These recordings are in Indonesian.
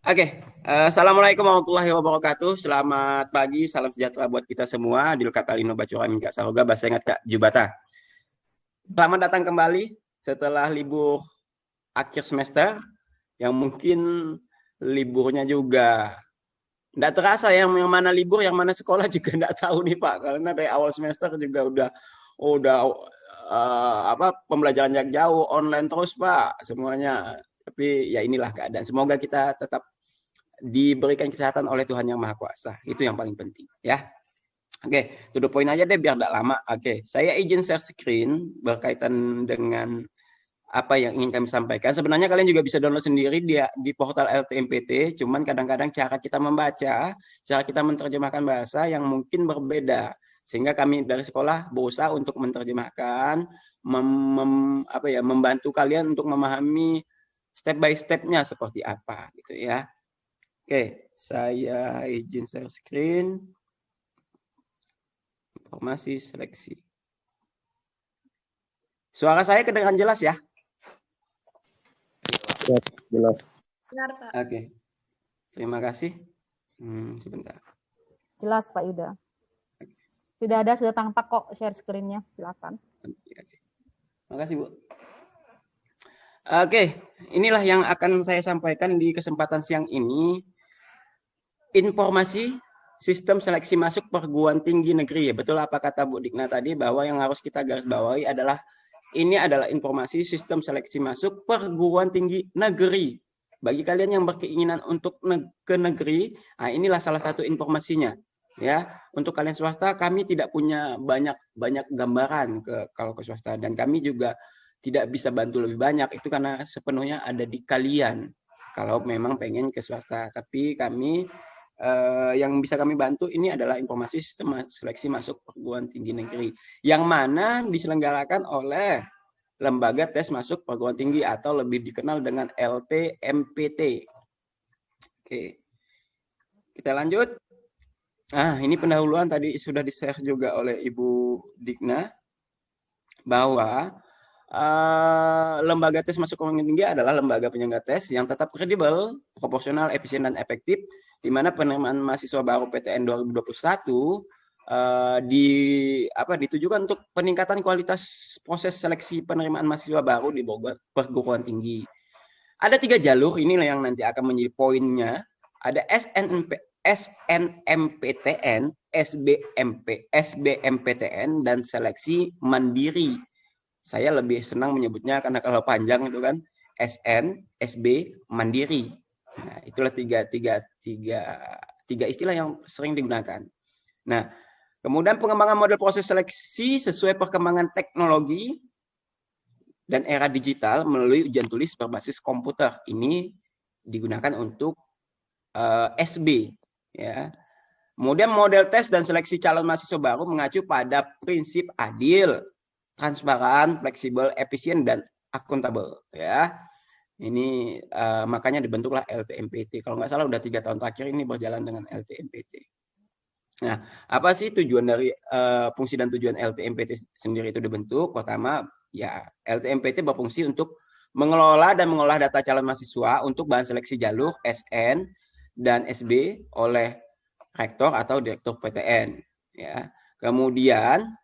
Assalamualaikum warahmatullahi wabarakatuh. Selamat pagi, salam sejahtera buat kita semua. Dilkat Alino Bacuramin Kak Saroga, bahasa ingat Kak Jubata. Selamat datang kembali setelah libur akhir semester, yang mungkin liburnya juga tidak terasa, yang mana libur, yang mana sekolah juga tidak tahu nih Pak. Karena dari awal semester juga udah pembelajaran jarak jauh, online terus Pak, semuanya. Tapi ya inilah keadaan. Semoga kita tetap diberikan kesehatan oleh Tuhan Yang Maha Kuasa. Itu yang paling penting ya. Oke, to the point aja deh biar tidak lama. Oke, saya izin share screen berkaitan dengan apa yang ingin kami sampaikan. Sebenarnya kalian juga bisa download sendiri di portal LTMPT, cuman kadang-kadang cara kita membaca, cara kita menerjemahkan bahasa yang mungkin berbeda. Sehingga kami dari sekolah berusaha untuk menerjemahkan, membantu kalian untuk memahami step by step-nya seperti apa gitu ya. Oke, saya izin share screen. Informasi seleksi. Suara saya kedengaran jelas ya? Ya, jelas. Benar, Pak. Oke. Terima kasih. Sebentar. Jelas, Pak Yuda. Sudah tampak kok share screen-nya. Silakan. Terima kasih, Bu. Oke, inilah yang akan saya sampaikan di kesempatan siang ini. Informasi sistem seleksi masuk perguruan tinggi negeri. Ya, betul apa kata Bu Dikna tadi, bahwa yang harus kita garis bawahi adalah ini adalah informasi sistem seleksi masuk perguruan tinggi negeri. Bagi kalian yang berkeinginan untuk ke negeri, nah inilah salah satu informasinya. Ya, untuk kalian swasta kami tidak punya banyak gambaran kalau ke swasta, dan kami juga tidak bisa bantu lebih banyak, itu karena sepenuhnya ada di kalian kalau memang pengen ke swasta. Tapi kami yang bisa kami bantu ini adalah informasi sistem seleksi masuk perguruan tinggi negeri, yang mana diselenggarakan oleh lembaga tes masuk perguruan tinggi atau lebih dikenal dengan LTMPT. Oke, kita lanjut. Ini pendahuluan tadi sudah di-share juga oleh Ibu Dikna, bahwa lembaga tes masuk perguruan tinggi adalah lembaga penyelenggara tes yang tetap kredibel, proporsional, efisien, dan efektif, di mana penerimaan mahasiswa baru PTN 2021 ditujukan untuk peningkatan kualitas proses seleksi penerimaan mahasiswa baru di perguruan tinggi. Ada 3 jalur, inilah yang nanti akan menjadi poinnya. Ada SNMPTN, SBMPTN, dan seleksi mandiri. Saya lebih senang menyebutnya karena kalau panjang itu kan SN, SB, mandiri. Nah, itulah tiga istilah yang sering digunakan. Nah, kemudian pengembangan model proses seleksi sesuai perkembangan teknologi dan era digital melalui ujian tulis berbasis komputer. Ini digunakan untuk SB, ya. Kemudian model tes dan seleksi calon mahasiswa baru mengacu pada prinsip adil, transparan, fleksibel, efisien, dan akuntabel, ya. Ini makanya dibentuklah LTMPT. Kalau nggak salah udah 3 tahun terakhir ini berjalan dengan LTMPT. Nah, apa sih tujuan dari fungsi dan tujuan LTMPT sendiri itu dibentuk? Pertama, ya LTMPT berfungsi untuk mengelola dan mengolah data calon mahasiswa untuk bahan seleksi jalur SN dan SB oleh rektor atau direktur PTN. Ya. Kemudian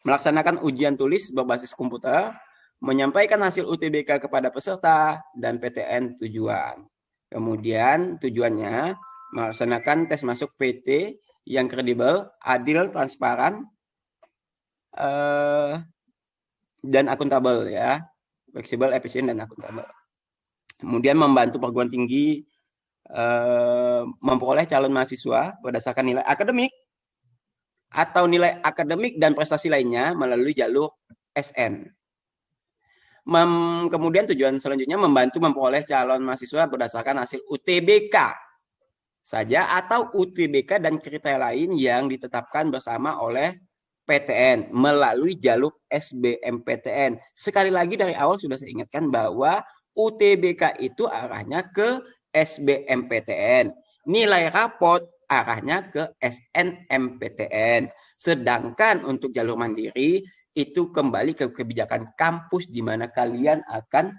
melaksanakan ujian tulis berbasis komputer, menyampaikan hasil UTBK kepada peserta dan PTN tujuan. Kemudian tujuannya melaksanakan tes masuk PT yang kredibel, adil, transparan, dan akuntabel, ya, fleksibel, efisien, dan akuntabel. Kemudian membantu perguruan tinggi memperoleh calon mahasiswa berdasarkan nilai akademik atau nilai akademik dan prestasi lainnya melalui jalur SN. Kemudian tujuan selanjutnya membantu memperoleh calon mahasiswa berdasarkan hasil UTBK saja atau UTBK dan kriteria lain yang ditetapkan bersama oleh PTN melalui jalur SBMPTN. Sekali lagi dari awal sudah saya ingatkan bahwa UTBK itu arahnya ke SBMPTN. Nilai raport arahnya ke SNMPTN. Sedangkan untuk jalur mandiri itu kembali ke kebijakan kampus di mana kalian akan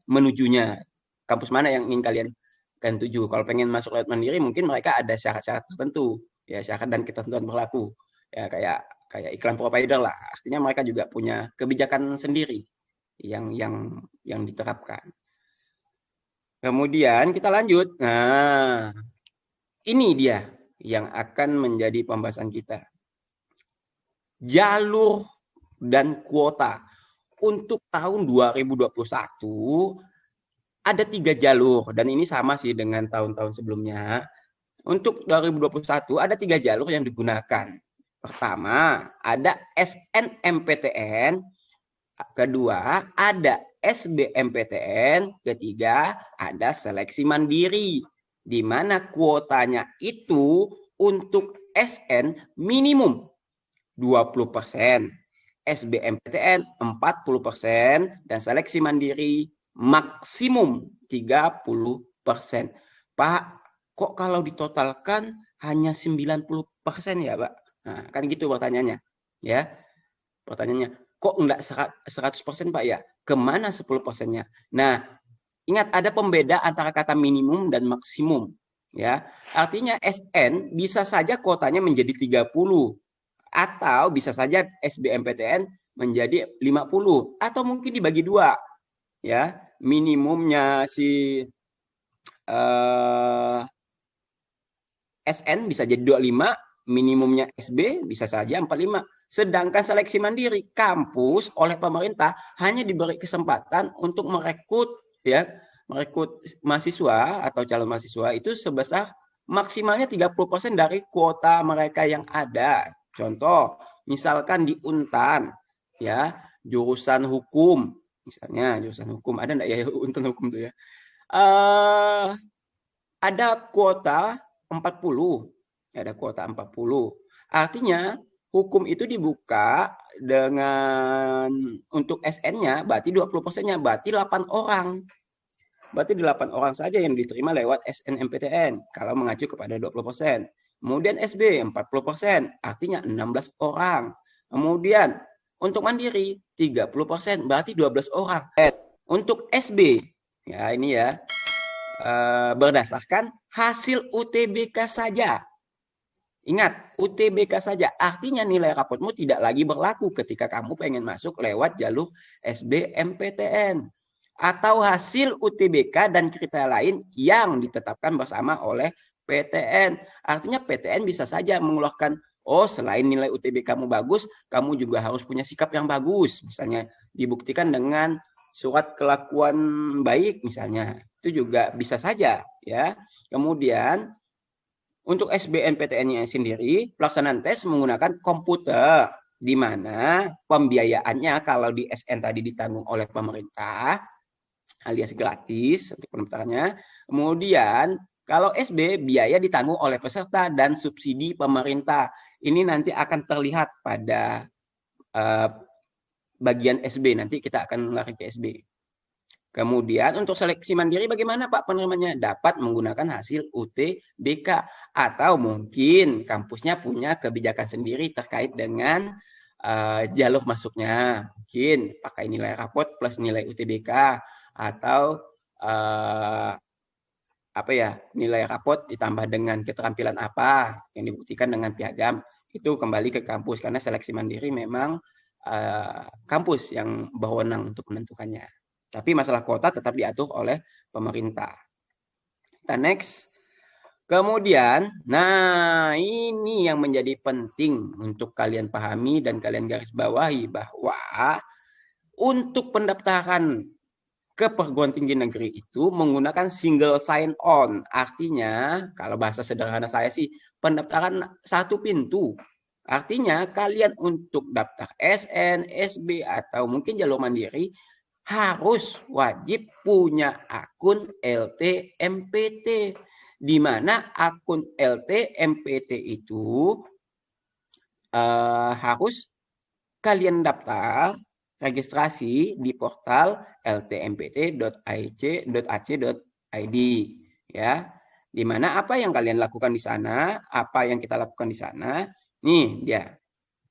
menujunya. Kampus mana yang ingin kalian tuju. Kalau pengen masuk lewat mandiri, mungkin mereka ada syarat-syarat tertentu, ya syarat dan ketentuan berlaku. Ya kayak iklan provider lah. Artinya mereka juga punya kebijakan sendiri yang diterapkan. Kemudian kita lanjut. Nah, ini dia yang akan menjadi pembahasan kita. Jalur dan kuota. Untuk tahun 2021 ada 3 jalur dan ini sama sih dengan tahun-tahun sebelumnya. Untuk 2021 ada 3 jalur yang digunakan. Pertama, ada SNMPTN. Kedua, ada SBMPTN. Ketiga, ada seleksi mandiri. Di mana kuotanya itu untuk SN minimum 20%. SBMPTN 40% dan seleksi mandiri maksimum 30%. Pak, kok kalau ditotalkan hanya 90% ya, Pak? Nah, kan gitu pertanyaannya. Ya. Pertanyaannya, kok enggak 100% Pak ya? Kemana 10%-nya? Nah, ingat ada pembeda antara kata minimum dan maksimum. Ya. Artinya SN bisa saja kuotanya menjadi 30. Atau bisa saja SBMPTN menjadi 50 atau mungkin dibagi 2 ya, minimumnya si SN bisa jadi 25, minimumnya SB bisa saja 45. Sedangkan seleksi mandiri kampus oleh pemerintah hanya diberi kesempatan untuk merekrut mahasiswa atau calon mahasiswa itu sebesar maksimalnya 30% dari kuota mereka yang ada. Contoh, misalkan di Untan, ya, jurusan hukum, misalnya jurusan hukum, ada enggak ya Untan hukum tuh ya? Ada kuota 40, ada kuota 40. Artinya hukum itu dibuka dengan untuk SN-nya, berarti 20%-nya, berarti 8 orang. Berarti 8 orang saja yang diterima lewat SNMPTN kalau mengacu kepada 20%. Kemudian SB 40%, artinya 16 orang. Kemudian untuk mandiri 30%, berarti 12 orang. Untuk SB, ya ini ya, berdasarkan hasil UTBK saja. Ingat, UTBK saja. Artinya nilai rapotmu tidak lagi berlaku ketika kamu pengen masuk lewat jalur SBMPTN. Atau hasil UTBK dan kriteria lain yang ditetapkan bersama oleh PTN. Artinya PTN bisa saja mengeluarkan, selain nilai UTBK kamu bagus, kamu juga harus punya sikap yang bagus. Misalnya dibuktikan dengan surat kelakuan baik misalnya. Itu juga bisa saja ya. Kemudian untuk SBMPTN-nya sendiri, pelaksanaan tes menggunakan komputer di mana pembiayaannya kalau di SN tadi ditanggung oleh pemerintah alias gratis untuk pendaftarannya. Kemudian kalau SB biaya ditanggung oleh peserta dan subsidi pemerintah. Ini nanti akan terlihat pada bagian SB. Nanti kita akan lari ke SB. Kemudian untuk seleksi mandiri bagaimana Pak penerimaannya? Dapat menggunakan hasil UTBK atau mungkin kampusnya punya kebijakan sendiri terkait dengan jalur masuknya. Mungkin pakai nilai rapot plus nilai UTBK atau nilai rapot ditambah dengan keterampilan apa yang dibuktikan dengan piagam. Itu kembali ke kampus karena seleksi mandiri memang kampus yang berwenang untuk menentukannya. Tapi masalah kuota tetap diatur oleh pemerintah. Kita next. Kemudian, nah ini yang menjadi penting untuk kalian pahami dan kalian garis bawahi bahwa untuk pendaftaran ke perguruan tinggi negeri itu menggunakan single sign on. Artinya, kalau bahasa sederhana saya sih, pendaftaran satu pintu. Artinya, kalian untuk daftar SN, SB, atau mungkin jalur mandiri, harus wajib punya akun LT-MPT. Di mana akun LT-MPT itu harus kalian daftar registrasi di portal ltmpt.ac.id ya. Di mana apa yang kalian lakukan di sana, apa yang kita lakukan di sana, nih dia.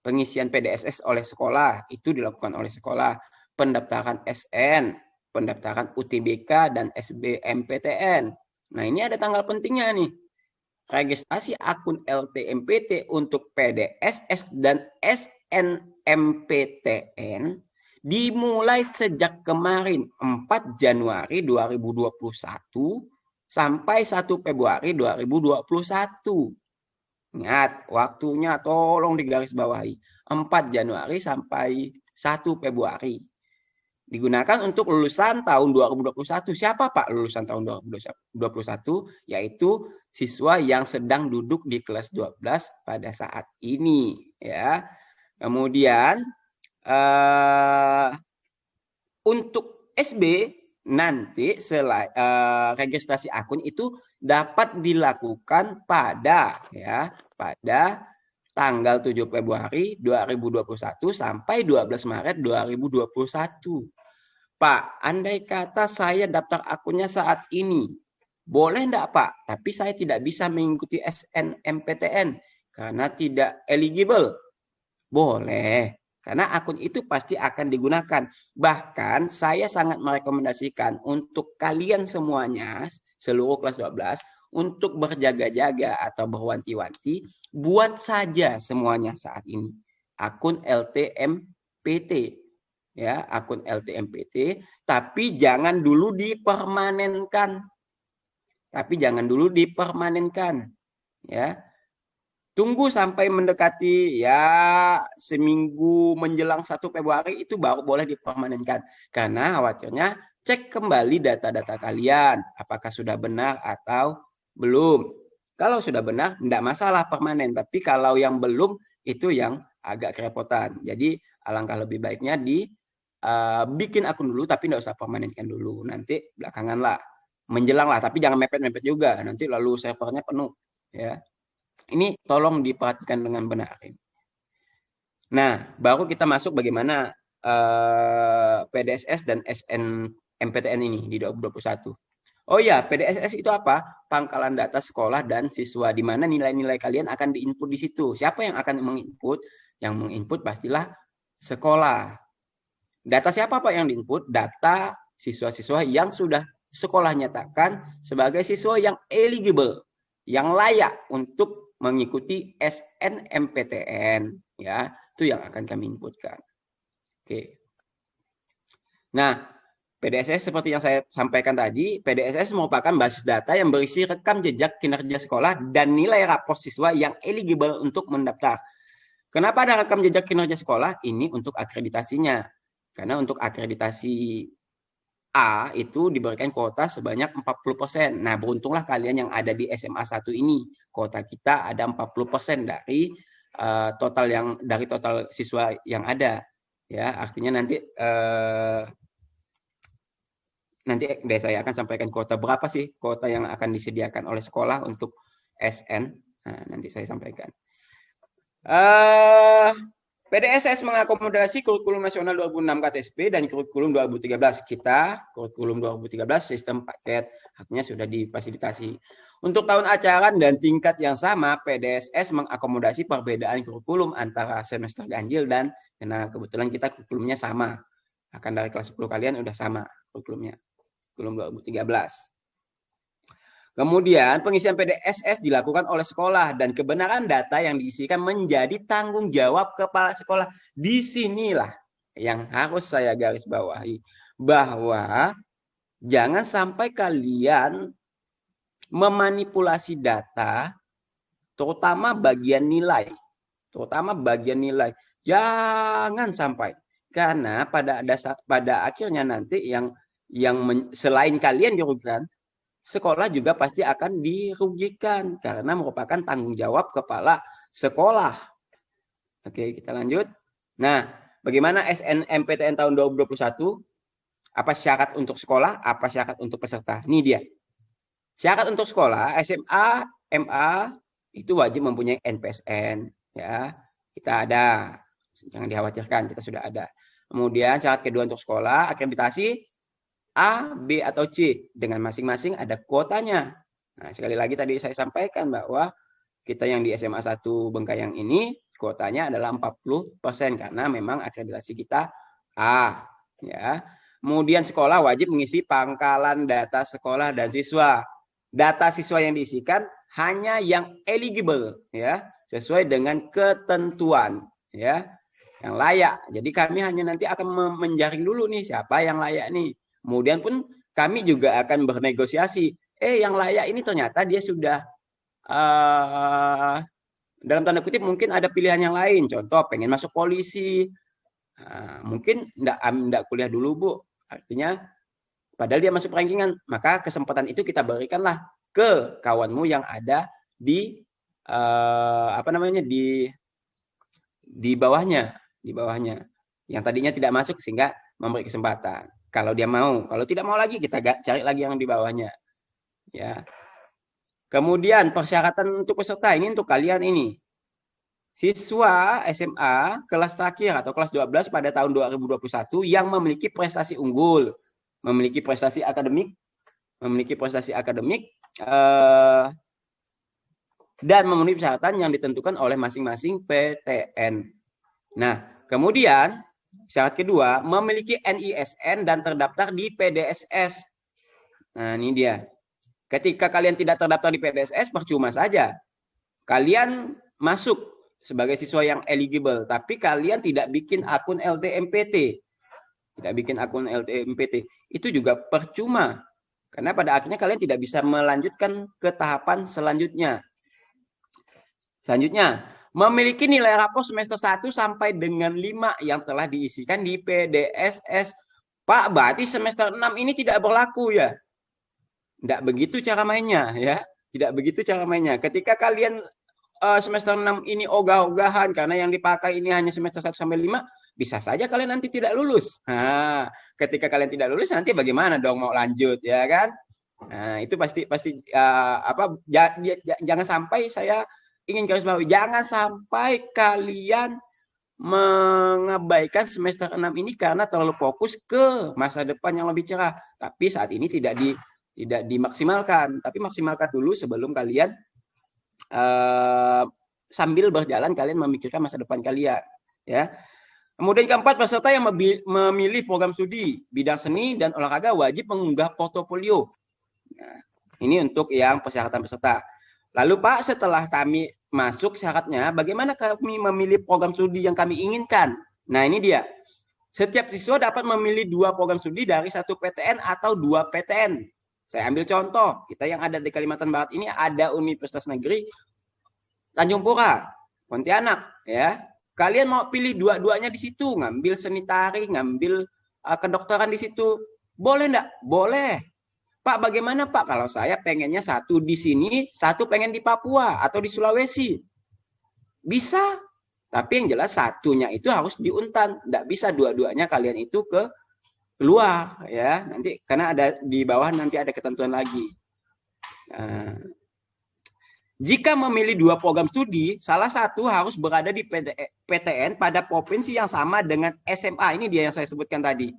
Pengisian PDSS oleh sekolah itu dilakukan oleh sekolah, pendaftaran SN pendaftaran UTBK dan SBMPTN. Nah, ini ada tanggal pentingnya nih. Registrasi akun LTMPT untuk PDSS dan SNMPTN dimulai sejak kemarin 4 Januari 2021 sampai 1 Februari 2021. Ingat, waktunya tolong digarisbawahi. 4 Januari sampai 1 Februari. Digunakan untuk lulusan tahun 2021. Siapa Pak lulusan tahun 2021? Yaitu siswa yang sedang duduk di kelas 12 pada saat ini. Ya. Kemudian untuk SB nanti registrasi akun itu dapat dilakukan pada tanggal 7 Februari 2021 sampai 12 Maret 2021. Pak, andai kata saya daftar akunnya saat ini, boleh enggak Pak? Tapi saya tidak bisa mengikuti SNMPTN karena tidak eligible. Boleh, karena akun itu pasti akan digunakan. Bahkan saya sangat merekomendasikan untuk kalian semuanya, seluruh kelas 12, untuk berjaga-jaga atau berwanti-wanti, buat saja semuanya saat ini. Akun LTMPT. Ya, akun LTMPT, tapi jangan dulu dipermanenkan. Ya. Tunggu sampai mendekati seminggu menjelang 1 Februari itu baru boleh dipermanenkan. Karena khawatirnya cek kembali data-data kalian. Apakah sudah benar atau belum. Kalau sudah benar, tidak masalah permanen. Tapi kalau yang belum, itu yang agak kerepotan. Jadi alangkah lebih baiknya bikin akun dulu, tapi tidak usah permanenkan dulu. Nanti belakangan lah. Menjelang lah, tapi jangan mepet-mepet juga. Nanti lalu servernya penuh. Ya. Ini tolong diperhatikan dengan benar. Nah, baru kita masuk bagaimana PDSS dan SNMPTN ini di 2021. Oh ya, PDSS itu apa? Pangkalan data sekolah dan siswa, di mana nilai-nilai kalian akan diinput di situ. Siapa yang akan menginput? Yang menginput pastilah sekolah. Data siapa Pak yang diinput? Data siswa-siswa yang sudah sekolah nyatakan sebagai siswa yang eligible, yang layak untuk mengikuti SNMPTN, ya, itu yang akan kami inputkan. Oke. Nah, PDSS seperti yang saya sampaikan tadi, PDSS merupakan basis data yang berisi rekam jejak kinerja sekolah dan nilai rapor siswa yang eligible untuk mendaftar. Kenapa ada rekam jejak kinerja sekolah? Ini untuk akreditasinya. Karena untuk akreditasi A itu diberikan kuota sebanyak 40%. Nah, beruntunglah kalian yang ada di SMA 1 ini. Kuota kita ada 40% dari total siswa yang ada. Ya, artinya nanti saya akan sampaikan kuota berapa sih kuota yang akan disediakan oleh sekolah untuk SN. Nah, nanti saya sampaikan. PDSS mengakomodasi kurikulum nasional 2006 KTSP dan kurikulum 2013. Kita kurikulum 2013 sistem paket, artinya sudah difasilitasi. Untuk tahun ajaran dan tingkat yang sama, PDSS mengakomodasi perbedaan kurikulum antara semester ganjil dan karena kebetulan kita kurikulumnya sama. Akan dari kelas 10 kalian udah sama kurikulumnya. Kurikulum 2013. Kemudian pengisian PDSS dilakukan oleh sekolah dan kebenaran data yang diisikan menjadi tanggung jawab kepala sekolah. Disinilah yang harus saya garis bawahi, bahwa jangan sampai kalian memanipulasi data, terutama bagian nilai. Jangan sampai, karena pada akhirnya nanti yang selain kalian dirugikan, sekolah juga pasti akan dirugikan karena merupakan tanggung jawab kepala sekolah. Oke, kita lanjut. Nah, bagaimana SNMPTN tahun 2021? Apa syarat untuk sekolah? Apa syarat untuk peserta? Ini dia. Syarat untuk sekolah, SMA, MA, itu wajib mempunyai NPSN. Ya, kita ada. Jangan dikhawatirkan, kita sudah ada. Kemudian syarat kedua untuk sekolah, akreditasi A, B, atau C. Dengan masing-masing ada kuotanya. Nah, sekali lagi tadi saya sampaikan bahwa kita yang di SMA 1 Bengkayang ini kuotanya adalah 40% karena memang akreditasi kita A. Ya. Kemudian sekolah wajib mengisi pangkalan data sekolah dan siswa. Data siswa yang diisikan hanya yang eligible, ya, sesuai dengan ketentuan, ya, yang layak. Jadi kami hanya nanti akan menjaring dulu nih siapa yang layak nih. Kemudian pun kami juga akan bernegosiasi. Yang layak ini ternyata dia sudah dalam tanda kutip mungkin ada pilihan yang lain. Contoh pengen masuk polisi, mungkin enggak kuliah dulu Bu. Artinya padahal dia masuk rankingan, maka kesempatan itu kita berikanlah ke kawanmu yang ada di di bawahnya, yang tadinya tidak masuk sehingga memberi kesempatan. Kalau dia mau, kalau tidak mau lagi kita cari lagi yang di bawahnya. Ya. Kemudian persyaratan untuk peserta ini untuk kalian ini. Siswa SMA kelas terakhir atau kelas 12 pada tahun 2021 yang memiliki prestasi unggul, memiliki prestasi akademik dan memenuhi persyaratan yang ditentukan oleh masing-masing PTN. Nah, kemudian syarat kedua, memiliki NISN dan terdaftar di PDSS. Nah, ini dia. Ketika kalian tidak terdaftar di PDSS, percuma saja. Kalian masuk sebagai siswa yang eligible, tapi kalian tidak bikin akun LTMPT. Itu juga percuma. Karena pada akhirnya kalian tidak bisa melanjutkan ke tahapan selanjutnya. Selanjutnya, memiliki nilai rapor semester 1 sampai dengan 5 yang telah diisikan di PDSS. Pak, berarti semester 6 ini tidak berlaku ya? Tidak begitu cara mainnya ya. Tidak begitu cara mainnya. Ketika kalian semester 6 ini ogah-ogahan karena yang dipakai ini hanya semester 1 sampai 5, bisa saja kalian nanti tidak lulus. Nah, ketika kalian tidak lulus nanti bagaimana dong mau lanjut ya kan? Nah, itu pasti jangan sampai saya ingin garis bawahi, jangan sampai kalian mengabaikan semester 6 ini karena terlalu fokus ke masa depan yang lebih cerah. Tapi saat ini tidak dimaksimalkan, tapi maksimalkan dulu sebelum kalian sambil berjalan kalian memikirkan masa depan kalian, ya. Kemudian keempat, peserta yang memilih program studi bidang seni dan olahraga wajib mengunggah portofolio. Nah, ini untuk yang persyaratan peserta. Lalu Pak, setelah kami masuk syaratnya, bagaimana kami memilih program studi yang kami inginkan? Nah, ini dia. Setiap siswa dapat memilih 2 program studi dari 1 PTN atau 2 PTN. Saya ambil contoh, kita yang ada di Kalimantan Barat ini ada Universitas Negeri Tanjung Pura, Pontianak, ya. Kalian mau pilih dua-duanya di situ, ngambil seni tari, ngambil kedokteran di situ, boleh enggak? Boleh. Pak, bagaimana Pak kalau saya pengennya satu di sini, satu pengen di Papua atau di Sulawesi? Bisa. Tapi yang jelas satunya itu harus di Untan, enggak bisa dua-duanya kalian itu ke keluar ya, nanti karena ada di bawah nanti ada ketentuan lagi. Nah, jika memilih 2 program studi, salah satu harus berada di PTN pada provinsi yang sama dengan SMA. Ini dia yang saya sebutkan tadi.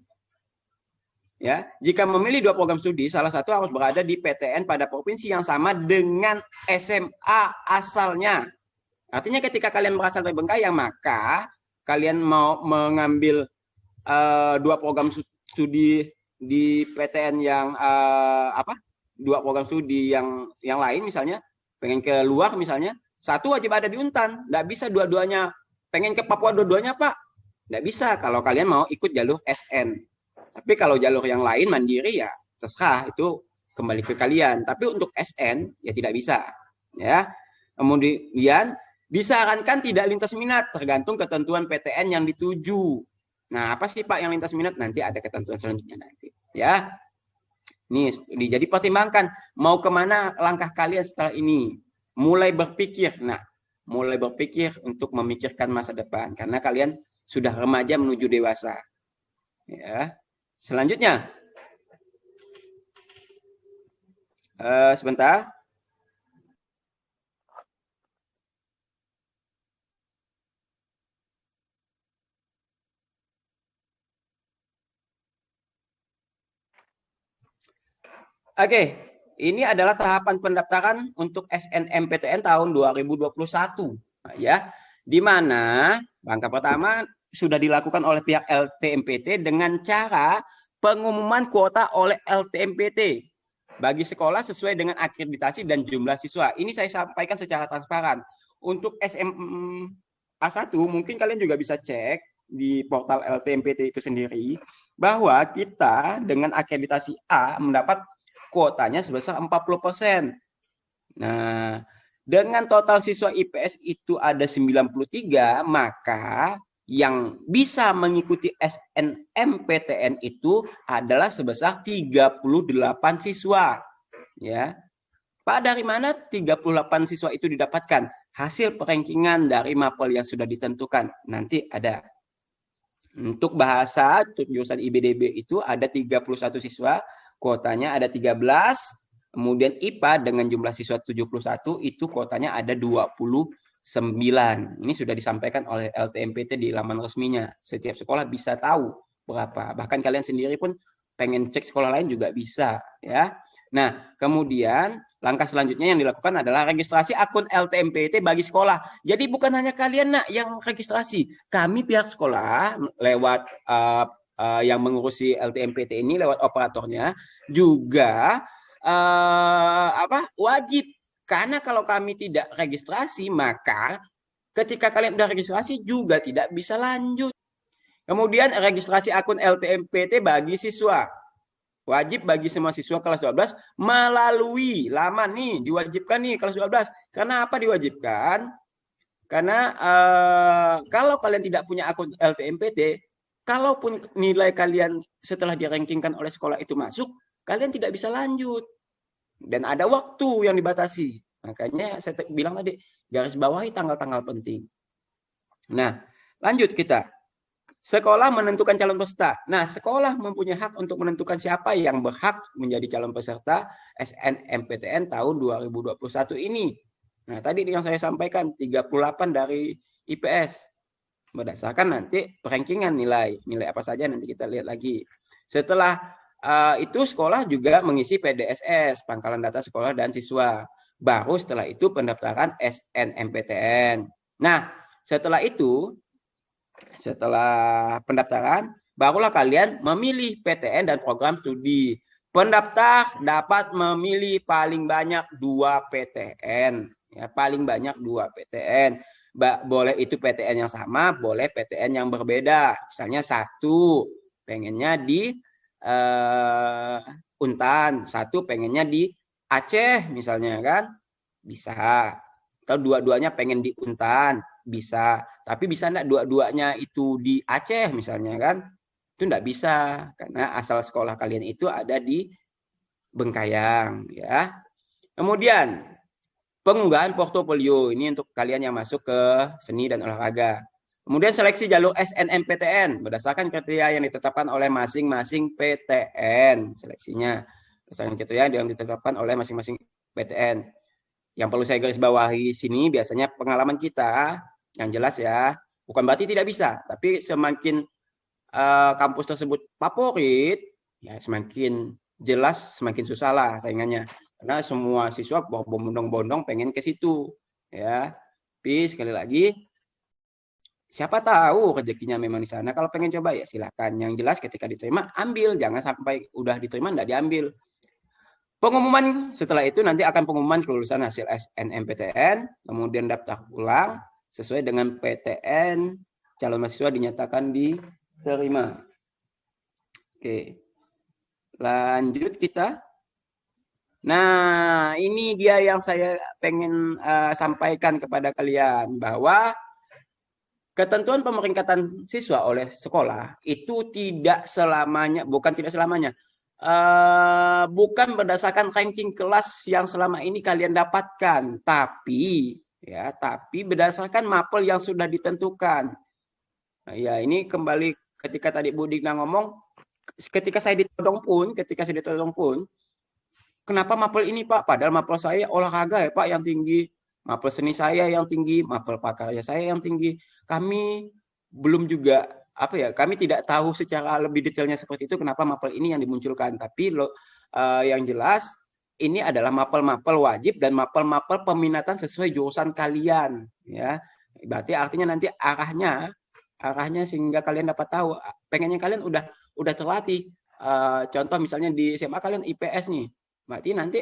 Ya, jika memilih 2 program studi, salah satu harus berada di PTN pada provinsi yang sama dengan SMA asalnya. Artinya ketika kalian berasal dari Bengkayang, maka kalian mau mengambil 2 program studi di PTN yang 2 program studi yang lain misalnya, pengen ke luar misalnya, satu wajib ada di Untan, nggak bisa dua-duanya pengen ke Papua dua-duanya Pak, nggak bisa kalau kalian mau ikut jalur SN. Tapi kalau jalur yang lain mandiri ya terserah, itu kembali ke kalian. Tapi untuk SN ya tidak bisa, ya. Kemudian disarankan tidak lintas minat tergantung ketentuan PTN yang dituju. Nah, apa sih Pak yang lintas minat? Nanti ada ketentuan selanjutnya nanti, ya. Nih, jadi pertimbangkan mau kemana langkah kalian setelah ini. Mulai berpikir, mulai berpikir untuk memikirkan masa depan karena kalian sudah remaja menuju dewasa. Ya, selanjutnya, sebentar. Oke, ini adalah tahapan pendaftaran untuk SNMPTN tahun 2021, ya. Di mana langkah pertama sudah dilakukan oleh pihak LTMPT dengan cara pengumuman kuota oleh LTMPT bagi sekolah sesuai dengan akreditasi dan jumlah siswa. Ini saya sampaikan secara transparan. Untuk SMA 1 mungkin kalian juga bisa cek di portal LTMPT itu sendiri bahwa kita dengan akreditasi A mendapat kuotanya sebesar 40%. Nah, dengan total siswa IPS itu ada 93, maka yang bisa mengikuti SNMPTN itu adalah sebesar 38 siswa. Ya. Pak, dari mana 38 siswa itu didapatkan? Hasil perankingan dari mapel yang sudah ditentukan. Nanti ada. Untuk bahasa jurusan IBDB itu ada 31 siswa, kuotanya ada 13. Kemudian IPA dengan jumlah siswa 71 itu kuotanya ada 29. Ini sudah disampaikan oleh LTMPT di laman resminya. Setiap sekolah bisa tahu berapa. Bahkan kalian sendiri pun pengen cek sekolah lain juga bisa, ya. Nah, kemudian langkah selanjutnya yang dilakukan adalah registrasi akun LTMPT bagi sekolah. Jadi bukan hanya kalian nak yang registrasi. Kami pihak sekolah lewat yang mengurusi LTMPT ini lewat operatornya juga wajib. Karena kalau kami tidak registrasi, maka ketika kalian sudah registrasi juga tidak bisa lanjut. Kemudian registrasi akun LTMPT bagi siswa. Wajib bagi semua siswa kelas 12 melalui laman nih, diwajibkan nih kelas 12. Karena apa diwajibkan? Karena kalau kalian tidak punya akun LTMPT, kalaupun nilai kalian setelah dirankingkan oleh sekolah itu masuk, kalian tidak bisa lanjut. Dan ada waktu yang dibatasi. Makanya saya bilang tadi, garis bawahi tanggal-tanggal penting. Nah, lanjut kita. Sekolah menentukan calon peserta. Nah, sekolah mempunyai hak untuk menentukan siapa yang berhak menjadi calon peserta SNMPTN tahun 2021 ini. Nah, tadi yang saya sampaikan 38 dari IPS. Berdasarkan nanti rankingan nilai apa saja nanti kita lihat lagi. Setelah itu sekolah juga mengisi PDSS, pangkalan data sekolah dan siswa. Baru setelah itu pendaftaran SNMPTN. Nah, setelah pendaftaran, barulah kalian memilih PTN dan program studi. Pendaftar dapat memilih paling banyak 2 PTN. Ya, paling banyak 2 PTN. Boleh itu PTN yang sama, boleh PTN yang berbeda. Misalnya 1 pengennya di Untan, 1 pengennya di Aceh misalnya kan. Bisa. Atau dua-duanya pengen di Untan. Bisa, tapi bisa enggak dua-duanya itu di Aceh misalnya kan? Itu enggak bisa, karena asal sekolah kalian itu ada di Bengkayang, ya. Kemudian, pengunggahan portofolio, ini untuk kalian yang masuk ke seni dan olahraga. Kemudian seleksi jalur SNMPTN, berdasarkan kriteria yang ditetapkan oleh masing-masing PTN, seleksinya. Berdasarkan kriteria yang ditetapkan oleh masing-masing PTN. Yang perlu saya garis bawahi sini, biasanya pengalaman kita, yang jelas ya, bukan berarti tidak bisa, tapi semakin kampus tersebut favorit, ya semakin jelas, semakin susah lah saingannya. Karena semua siswa berbondong-bondong pengen ke situ, ya. Tapi sekali lagi, siapa tahu rezekinya memang di sana. Kalau pengen coba ya silakan. Yang jelas ketika diterima ambil, jangan sampai udah diterima nggak diambil. Pengumuman setelah itu nanti akan pengumuman kelulusan hasil SNMPTN, kemudian daftar ulang sesuai dengan PTN, calon mahasiswa dinyatakan diterima. Oke, lanjut kita. Nah, ini dia yang saya pengen sampaikan kepada kalian, bahwa ketentuan pemeringkatan siswa oleh sekolah itu tidak selamanya, bukan berdasarkan ranking kelas yang selama ini kalian dapatkan, tapi berdasarkan mapel yang sudah ditentukan. Nah, ya, ini kembali ketika tadi Bu Digna ngomong, ketika saya ditodong pun, kenapa mapel ini Pak? Padahal mapel saya olahraga ya Pak yang tinggi, mapel seni saya yang tinggi, mapel prakarya saya yang tinggi. Kami belum juga kami tidak tahu secara lebih detailnya seperti itu kenapa mapel ini yang dimunculkan. Tapi yang jelas ini adalah mapel-mapel wajib dan mapel-mapel peminatan sesuai jurusan kalian, ya. Berarti artinya nanti arahnya sehingga kalian dapat tahu, pengennya kalian udah terlatih contoh misalnya di SMA kalian IPS nih, berarti nanti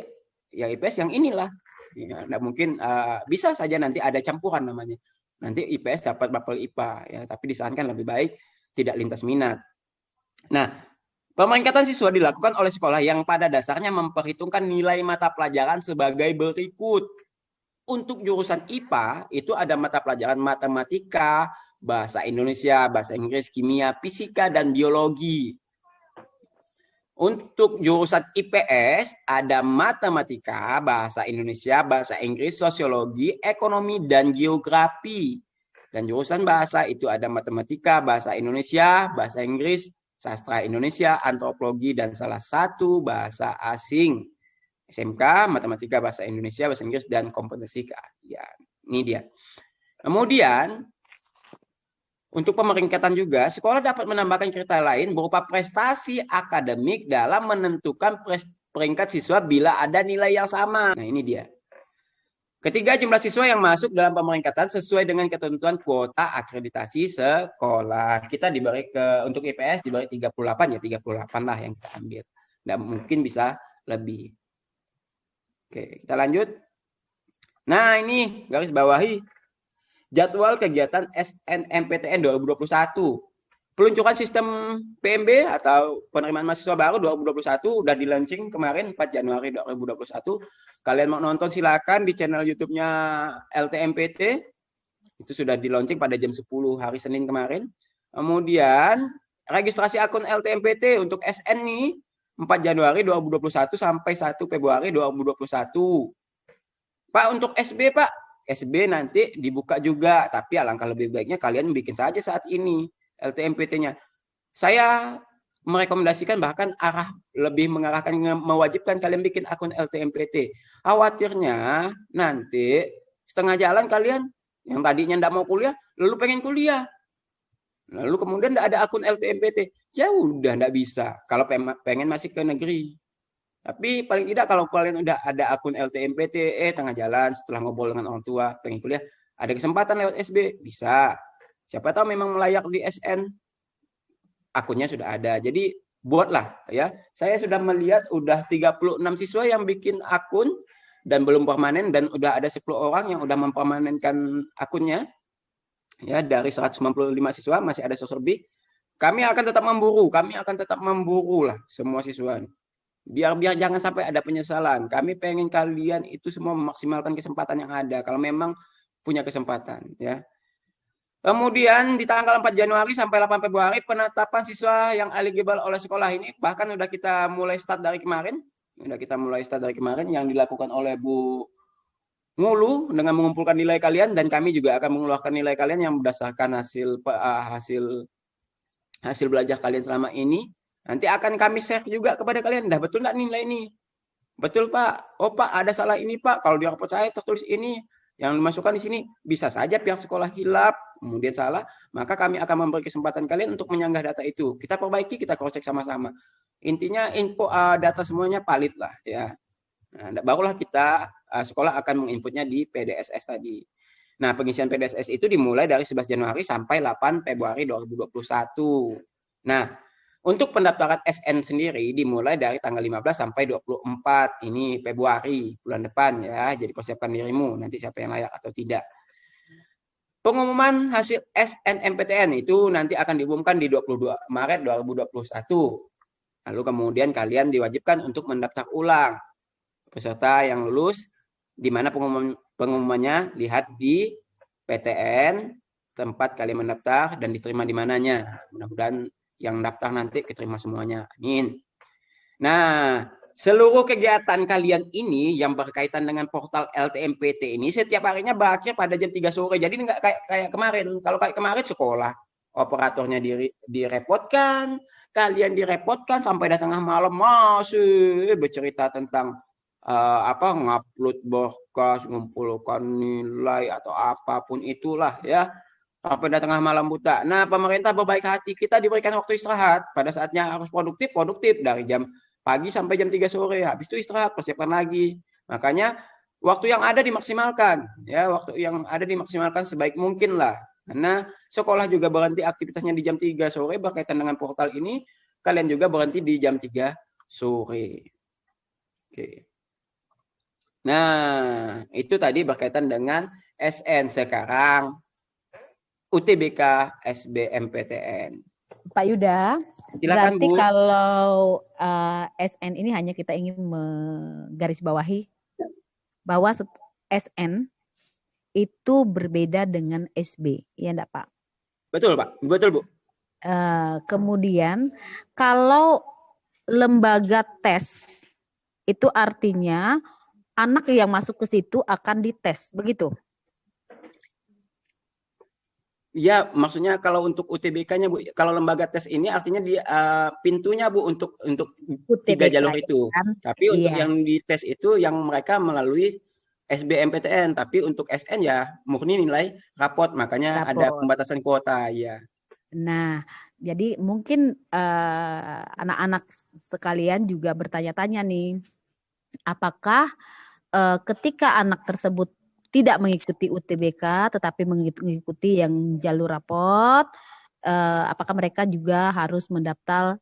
ya IPS yang inilah. Ya, nggak mungkin bisa saja nanti ada campuran namanya. Nanti IPS dapat bapel IPA ya, tapi disarankan lebih baik tidak lintas minat. Nah, pemeringkatan siswa dilakukan oleh sekolah yang pada dasarnya memperhitungkan nilai mata pelajaran sebagai berikut. Untuk jurusan IPA itu ada mata pelajaran matematika, bahasa Indonesia, bahasa Inggris, kimia, fisika, dan biologi. Untuk jurusan IPS ada matematika, bahasa Indonesia, bahasa Inggris, sosiologi, ekonomi, dan geografi. Dan jurusan bahasa itu ada matematika, bahasa Indonesia, bahasa Inggris, sastra Indonesia, antropologi, dan salah satu bahasa asing. SMK, matematika, bahasa Indonesia, bahasa Inggris, dan kompetensi keahlian. Ini dia. Kemudian, untuk pemeringkatan juga, sekolah dapat menambahkan kriteria lain berupa prestasi akademik dalam menentukan peringkat siswa bila ada nilai yang sama. Nah, ini dia. Ketiga, jumlah siswa yang masuk dalam pemeringkatan sesuai dengan ketentuan kuota akreditasi sekolah. Kita diberi untuk IPS diberi 38 ya, 38 lah yang kita ambil. Nggak mungkin bisa lebih. Oke, kita lanjut. Nah, ini garis bawahi jadwal kegiatan SNMPTN 2021. Peluncuran sistem PMB atau penerimaan mahasiswa baru 2021 udah di-launching kemarin 4 Januari 2021. Kalian mau nonton silakan di channel YouTube-nya LTMPT. Itu sudah di-launching pada jam 10 hari Senin kemarin. Kemudian registrasi akun LTMPT untuk SN nih 4 Januari 2021 sampai 1 Februari 2021. Pak, untuk SB, Pak. SB nanti dibuka juga, tapi alangkah lebih baiknya kalian bikin saja saat ini LTMPT-nya. Saya merekomendasikan bahkan lebih mengarahkan mewajibkan kalian bikin akun LTMPT. Khawatirnya nanti setengah jalan kalian yang tadinya enggak mau kuliah, lalu pengen kuliah. Lalu kemudian enggak ada akun LTMPT. Ya udah enggak bisa kalau pengen masih ke negeri. Tapi paling tidak kalau kalian udah ada akun LTMPT, tengah jalan setelah ngobrol dengan orang tua, pengen kuliah, ada kesempatan lewat SB, bisa. Siapa tahu memang layak di SN, akunnya sudah ada. Jadi buatlah ya. Saya sudah melihat udah 36 siswa yang bikin akun dan belum permanen dan udah ada 10 orang yang udah mempermanenkan akunnya. Ya, dari 195 siswa masih ada 100 lebih. Kami akan tetap memburu lah semua siswa. Biar jangan sampai ada penyesalan. Kami pengen kalian itu semua memaksimalkan kesempatan yang ada kalau memang punya kesempatan ya. Kemudian di tanggal 4 Januari sampai 8 Februari penetapan siswa yang eligible oleh sekolah ini bahkan udah kita mulai start dari kemarin. Yang dilakukan oleh Bu Ngulu dengan mengumpulkan nilai kalian dan kami juga akan mengeluarkan nilai kalian yang berdasarkan hasil belajar kalian selama ini. Nanti akan kami share juga kepada kalian. Dah betul nggak nilai ini? Betul Pak. Oh Pak, ada salah ini Pak. Kalau di rapot saya tertulis ini, yang dimasukkan di sini bisa saja pihak sekolah hilap, kemudian salah. Maka kami akan memberi kesempatan kalian untuk menyanggah data itu. Kita perbaiki, kita cross check sama-sama. Intinya info data semuanya valid lah ya. Nah, barulah kita sekolah akan menginputnya di PDSS tadi. Nah, pengisian PDSS itu dimulai dari 11 Januari sampai 8 Februari 2021. Nah, untuk pendaftaran SN sendiri dimulai dari tanggal 15 sampai 24 ini Februari bulan depan ya. Jadi persiapkan dirimu nanti siapa yang layak atau tidak. Pengumuman hasil SNMPTN itu nanti akan diumumkan di 22 Maret 2021. Lalu kemudian kalian diwajibkan untuk mendaftar ulang. Peserta yang lulus di mana pengumumannya lihat di PTN tempat kalian mendaftar dan diterima di mananya. Mudah-mudahan yang daftar nanti keterima semuanya. Amin. Nah, seluruh kegiatan kalian ini yang berkaitan dengan portal LTMPT ini setiap harinya berakhir pada jam 3 sore. Jadi nggak kayak kemarin. Kalau kayak kemarin sekolah, operatornya direpotkan, kalian direpotkan sampai tengah malam masih bercerita tentang ngupload berkas, mengumpulkan nilai atau apapun itulah ya. Sampai tengah malam buta. Nah, pemerintah berbaik hati. Kita diberikan waktu istirahat. Pada saatnya harus produktif dari jam pagi sampai jam 3 sore. Habis itu istirahat, persiapkan lagi. Makanya waktu yang ada dimaksimalkan. Ya, waktu yang ada dimaksimalkan sebaik mungkin lah. Karena sekolah juga berhenti aktivitasnya di jam 3 sore berkaitan dengan portal ini. kalian juga berhenti di jam 3 sore. Oke. Nah, itu tadi berkaitan dengan SN. Sekarang UTBK, SBMPTN. Pak Yuda, Silakan, berarti Bu. kalau SN ini hanya kita ingin menggarisbawahi bahwa SN itu berbeda dengan SB, ya enggak Pak? Betul, Pak. Betul, Bu. Kemudian kalau lembaga tes itu artinya anak yang masuk ke situ akan dites, begitu? Iya, maksudnya kalau untuk UTBK-nya, Bu, kalau lembaga tes ini artinya di pintunya, Bu, untuk UTBK 3 jalur itu. kan? Tapi untuk Iya. yang dites itu yang mereka melalui SBMPTN, tapi untuk SN ya murni nilai rapot, makanya ada Rapor. pembatasan kuota, ya. Nah, jadi mungkin anak-anak sekalian juga bertanya-tanya nih, apakah ketika anak tersebut tidak mengikuti UTBK tetapi mengikuti yang jalur rapot, apakah mereka juga harus mendaftar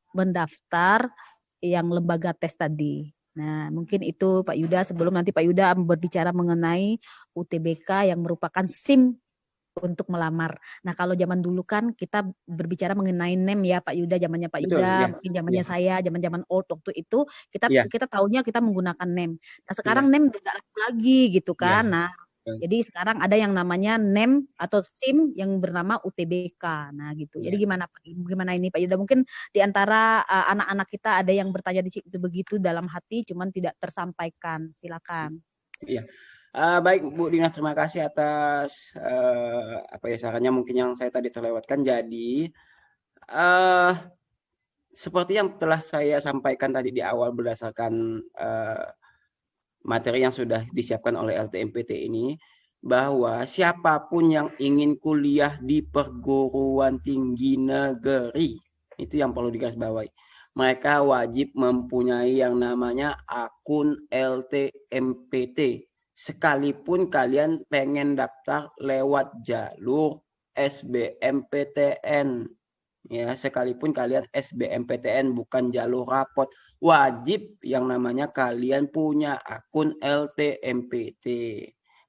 yang lembaga tes tadi? Nah, mungkin itu Pak Yuda, sebelum nanti Pak Yuda berbicara mengenai UTBK yang merupakan SIM untuk melamar. Nah, kalau zaman dulu kan kita berbicara mengenai NEM ya Pak Yuda, zamannya Pak Betul, Yuda, ya. mungkin zamannya Ya. saya, zaman-zaman old waktu itu kita Ya. taunya kita menggunakan NEM. Nah, sekarang Ya. NEM tidak laku lagi gitu kan. Ya. Nah, jadi sekarang ada yang namanya NEM atau SIM yang bernama UTBK. Nah, gitu. Jadi Ya. gimana ini Pak Yuda? Mungkin di antara anak-anak kita ada yang bertanya di situ begitu dalam hati cuman tidak tersampaikan. Silakan. Iya. Baik Bu Dina, terima kasih atas sarannya mungkin yang saya tadi terlewatkan. Jadi seperti yang telah saya sampaikan tadi di awal berdasarkan materi yang sudah disiapkan oleh LTMPT ini, bahwa siapapun yang ingin kuliah di perguruan tinggi negeri, itu yang perlu digarisbawahi, mereka wajib mempunyai yang namanya akun LTMPT. Sekalipun kalian pengen daftar lewat jalur SBMPTN, ya, sekalipun kalian SBMPTN bukan jalur rapot, wajib yang namanya kalian punya akun LTMPT.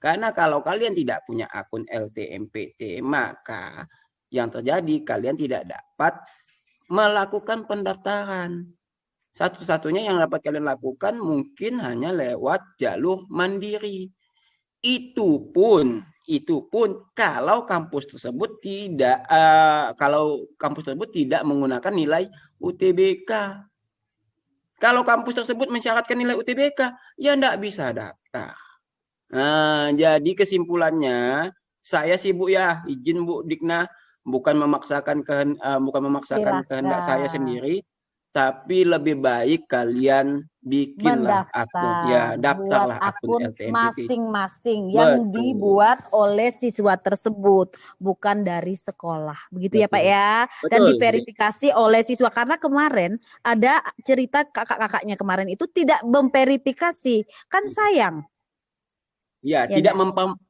Karena kalau kalian tidak punya akun LTMPT, maka yang terjadi kalian tidak dapat melakukan pendaftaran. Satu-satunya yang dapat kalian lakukan mungkin hanya lewat jalur mandiri. Itu pun kalau kampus tersebut tidak menggunakan nilai UTBK. Kalau kampus tersebut mensyaratkan nilai UTBK, ya enggak bisa daftar. Nah, jadi kesimpulannya, saya sih Bu ya, izin Bu Dikna, bukan memaksakan kehendak saya sendiri, tapi lebih baik kalian bikinlah akun, ya, daftarlah akun LTMPT masing-masing yang dibuat oleh siswa tersebut, bukan dari sekolah. Begitu. Betul. Ya Pak ya. Dan Betul. Diverifikasi oleh siswa, karena kemarin ada cerita kakak-kakaknya kemarin itu tidak memverifikasi. Kan sayang. Ya,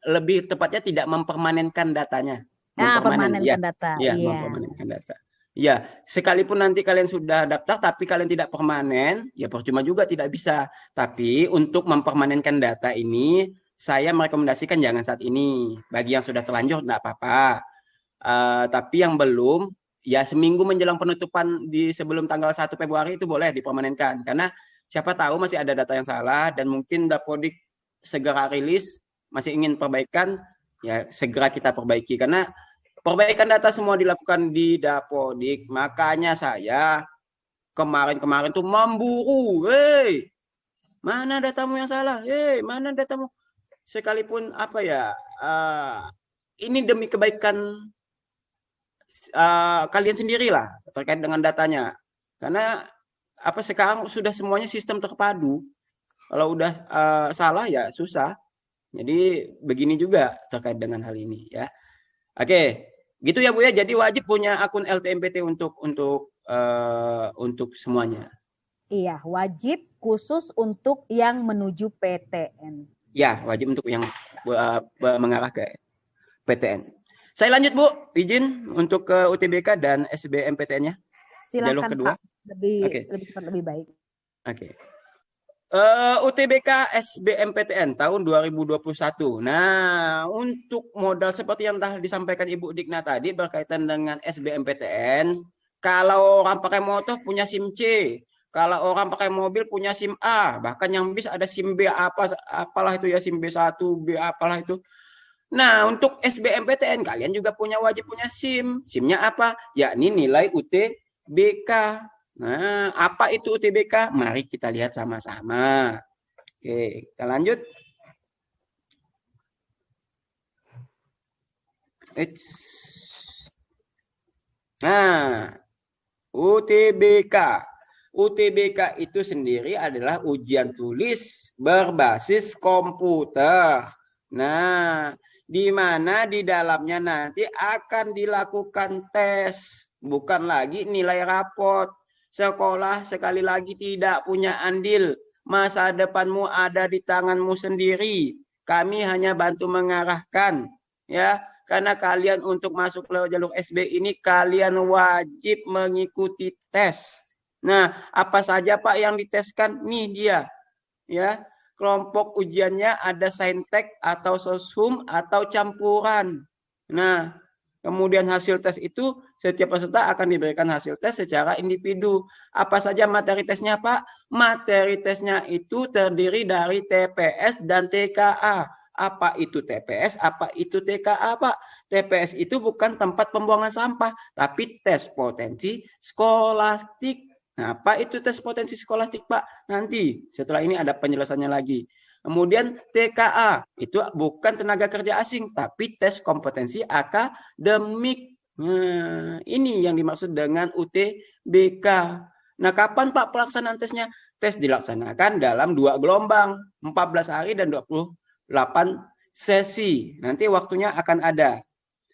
lebih tepatnya tidak mempermanenkan datanya. Mempermanenkan data. Iya, mempermanenkan data. Ya, sekalipun nanti kalian sudah daftar tapi kalian tidak permanen, ya percuma juga, tidak bisa. Tapi untuk mempermanenkan data ini, saya merekomendasikan jangan saat ini. Bagi yang sudah terlanjur tidak apa-apa. Tapi yang belum, ya seminggu menjelang penutupan sebelum tanggal 1 Februari itu boleh dipermanenkan. Karena siapa tahu masih ada data yang salah dan mungkin Dapodik segera rilis, masih ingin perbaikan, ya segera kita perbaiki. Karena perbaikan data semua dilakukan di Dapodik. Makanya saya kemarin tuh memburu. Mana datamu yang salah? Mana datamu? Sekalipun ini demi kebaikan kalian sendirilah terkait dengan datanya. Karena sekarang sudah semuanya sistem terpadu. Kalau udah salah ya susah. Jadi begini juga terkait dengan hal ini ya. Oke, gitu ya Bu ya. Jadi wajib punya akun LTMPT untuk semuanya. Iya, wajib khusus untuk yang menuju PTN. Ya, wajib untuk yang mengarah ke PTN. Saya lanjut Bu, izin untuk ke UTBK dan SBMPTN-nya. Silakan Jalur kedua. Pak. lebih cepat lebih baik. Oke. UTBK SBMPTN tahun 2021. Nah, untuk modal seperti yang telah disampaikan Ibu Dikna tadi berkaitan dengan SBMPTN, kalau orang pakai motor punya SIM C, kalau orang pakai mobil punya SIM A, bahkan yang bis ada SIM B apalah itu ya, SIM B1, B apalah itu. Nah, untuk SBMPTN kalian juga wajib punya SIM. SIM-nya apa? Yakni nilai UTBK. Nah, apa itu UTBK? Mari kita lihat sama-sama. Oke, kita lanjut. Nah, UTBK. UTBK itu sendiri adalah ujian tulis berbasis komputer. Nah, di mana di dalamnya nanti akan dilakukan tes, bukan lagi nilai raport. Sekolah sekali lagi tidak punya andil. Masa depanmu ada di tanganmu sendiri. Kami hanya bantu mengarahkan, ya. Karena kalian untuk masuk lewat jalur SB ini kalian wajib mengikuti tes. Nah, apa saja Pak yang diteskan? Nih dia, ya. Kelompok ujiannya ada saintek atau soshum atau campuran. Nah, kemudian hasil tes itu setiap peserta akan diberikan hasil tes secara individu. Apa saja materi tesnya, Pak? Materi tesnya itu terdiri dari TPS dan TKA. Apa itu TPS? Apa itu TKA, Pak? TPS itu bukan tempat pembuangan sampah, tapi tes potensi skolastik. Nah, apa itu tes potensi skolastik, Pak? Nanti setelah ini ada penjelasannya lagi. Kemudian TKA itu bukan tenaga kerja asing, tapi tes kompetensi akademik. Nah, ini yang dimaksud dengan UTBK. Nah, kapan Pak pelaksanaan tesnya? Tes dilaksanakan dalam 2 gelombang, 14 hari dan 28 sesi. Nanti waktunya akan ada.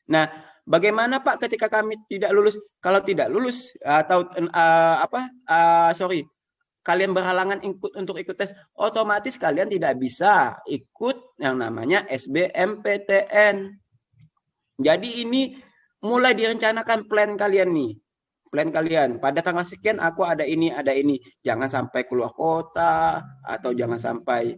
Nah, bagaimana Pak ketika kami tidak lulus? Kalau tidak lulus atau kalian berhalangan untuk ikut tes, otomatis kalian tidak bisa ikut yang namanya SBMPTN. Jadi ini mulai direncanakan plan kalian nih. Plan kalian, pada tanggal sekian aku ada ini. Jangan sampai keluar kota, atau jangan sampai,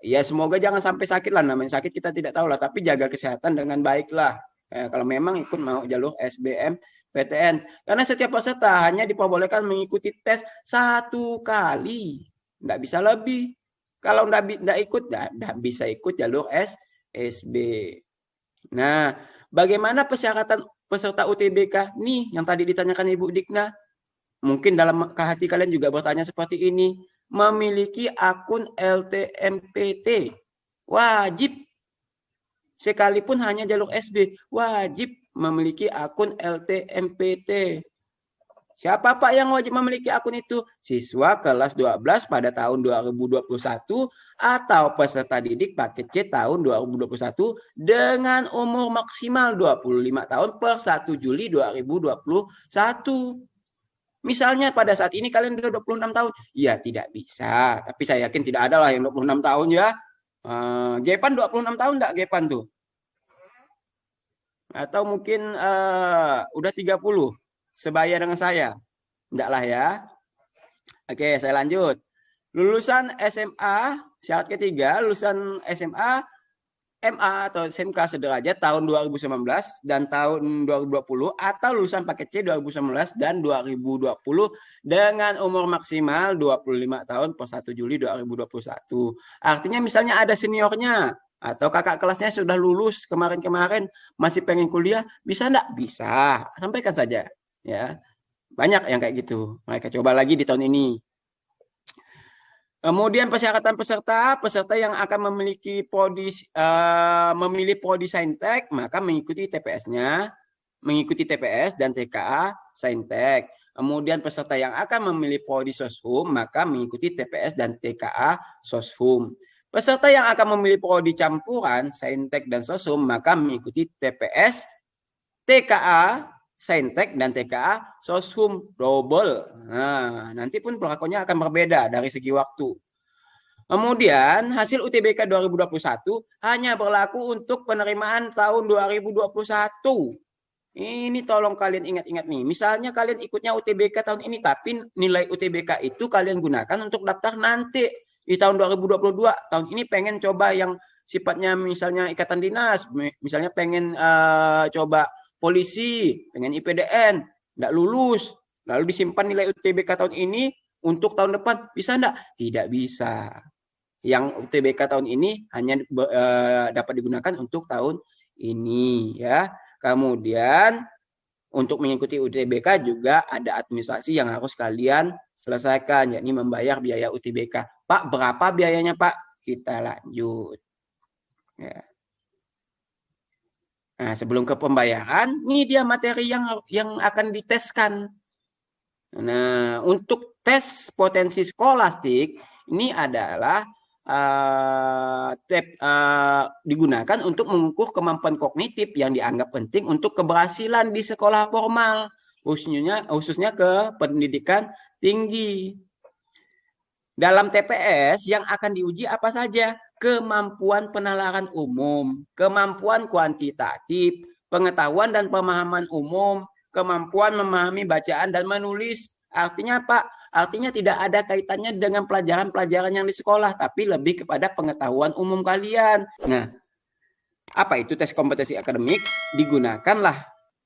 ya semoga jangan sampai sakit lah. Namanya sakit kita tidak tahu lah, tapi jaga kesehatan dengan baik lah. Kalau memang ikut mau jalur SBMPTN. Karena setiap peserta hanya diperbolehkan mengikuti tes 1 kali. Tidak bisa lebih. Kalau tidak ikut, tidak bisa ikut jalur SB. Nah, bagaimana persyaratan peserta UTBK? Nih, yang tadi ditanyakan Ibu Dikna. Mungkin dalam hati kalian juga bertanya seperti ini. Memiliki akun LTMPT. Wajib. Sekalipun hanya jalur SB, wajib memiliki akun LTMPT. Siapa Pak yang wajib memiliki akun itu? Siswa kelas 12 pada tahun 2021 atau peserta didik paket C tahun 2021 dengan umur maksimal 25 tahun per 1 Juli 2021. Misalnya pada saat ini kalian sudah 26 tahun. Ya tidak bisa, tapi saya yakin tidak ada lah yang 26 tahun ya. Gepan 26 tahun enggak Gepan tuh? Atau mungkin udah 30 sebaya dengan saya? Enggak lah ya. Oke, saya lanjut. Lulusan SMA, syarat ketiga, lulusan SMA, MA atau SMK sederajat tahun 2019 dan tahun 2020 atau lulusan paket C 2019 dan 2020 dengan umur maksimal 25 tahun per 1 Juli 2021. Artinya misalnya ada seniornya atau kakak kelasnya sudah lulus kemarin-kemarin masih pengen kuliah, bisa enggak? Bisa. Sampaikan saja, ya. Banyak yang kayak gitu. Mereka coba lagi di tahun ini. Kemudian persyaratan peserta yang akan memiliki memilih prodi saintek, maka mengikuti TPS-nya, mengikuti TPS dan TKA saintek. Kemudian peserta yang akan memilih prodi soshum, maka mengikuti TPS dan TKA soshum. Peserta yang akan memilih prodi campuran, saintek dan soshum, maka mengikuti TPS, TKA saintek dan TKA soshum double. Nah, nanti pun pelakunya akan berbeda dari segi waktu. Kemudian hasil UTBK 2021 hanya berlaku untuk penerimaan tahun 2021. Ini tolong kalian ingat-ingat nih. Misalnya kalian ikutnya UTBK tahun ini, tapi nilai UTBK itu kalian gunakan untuk daftar nanti di tahun 2022. Tahun ini pengen coba yang sifatnya misalnya ikatan dinas, misalnya pengen coba polisi, pengen IPDN, nggak lulus, lalu disimpan nilai UTBK tahun ini untuk tahun depan, bisa nggak? Tidak bisa. Yang UTBK tahun ini hanya dapat digunakan untuk tahun ini, ya. Kemudian untuk mengikuti UTBK juga ada administrasi yang harus kalian selesaikan, yakni membayar biaya UTBK. Pak, berapa biayanya Pak? Kita lanjut. Ya. Nah, sebelum ke pembayaran, ini dia materi yang akan diteskan. Nah, untuk tes potensi skolastik ini adalah digunakan untuk mengukur kemampuan kognitif yang dianggap penting untuk keberhasilan di sekolah formal, khususnya ke pendidikan tinggi. Dalam TPS yang akan diuji apa saja? Kemampuan penalaran umum, kemampuan kuantitatif, pengetahuan dan pemahaman umum, kemampuan memahami bacaan dan menulis. Artinya apa? Artinya tidak ada kaitannya dengan pelajaran-pelajaran yang di sekolah, tapi lebih kepada pengetahuan umum kalian. Nah, apa itu tes kompetensi akademik? Digunakanlah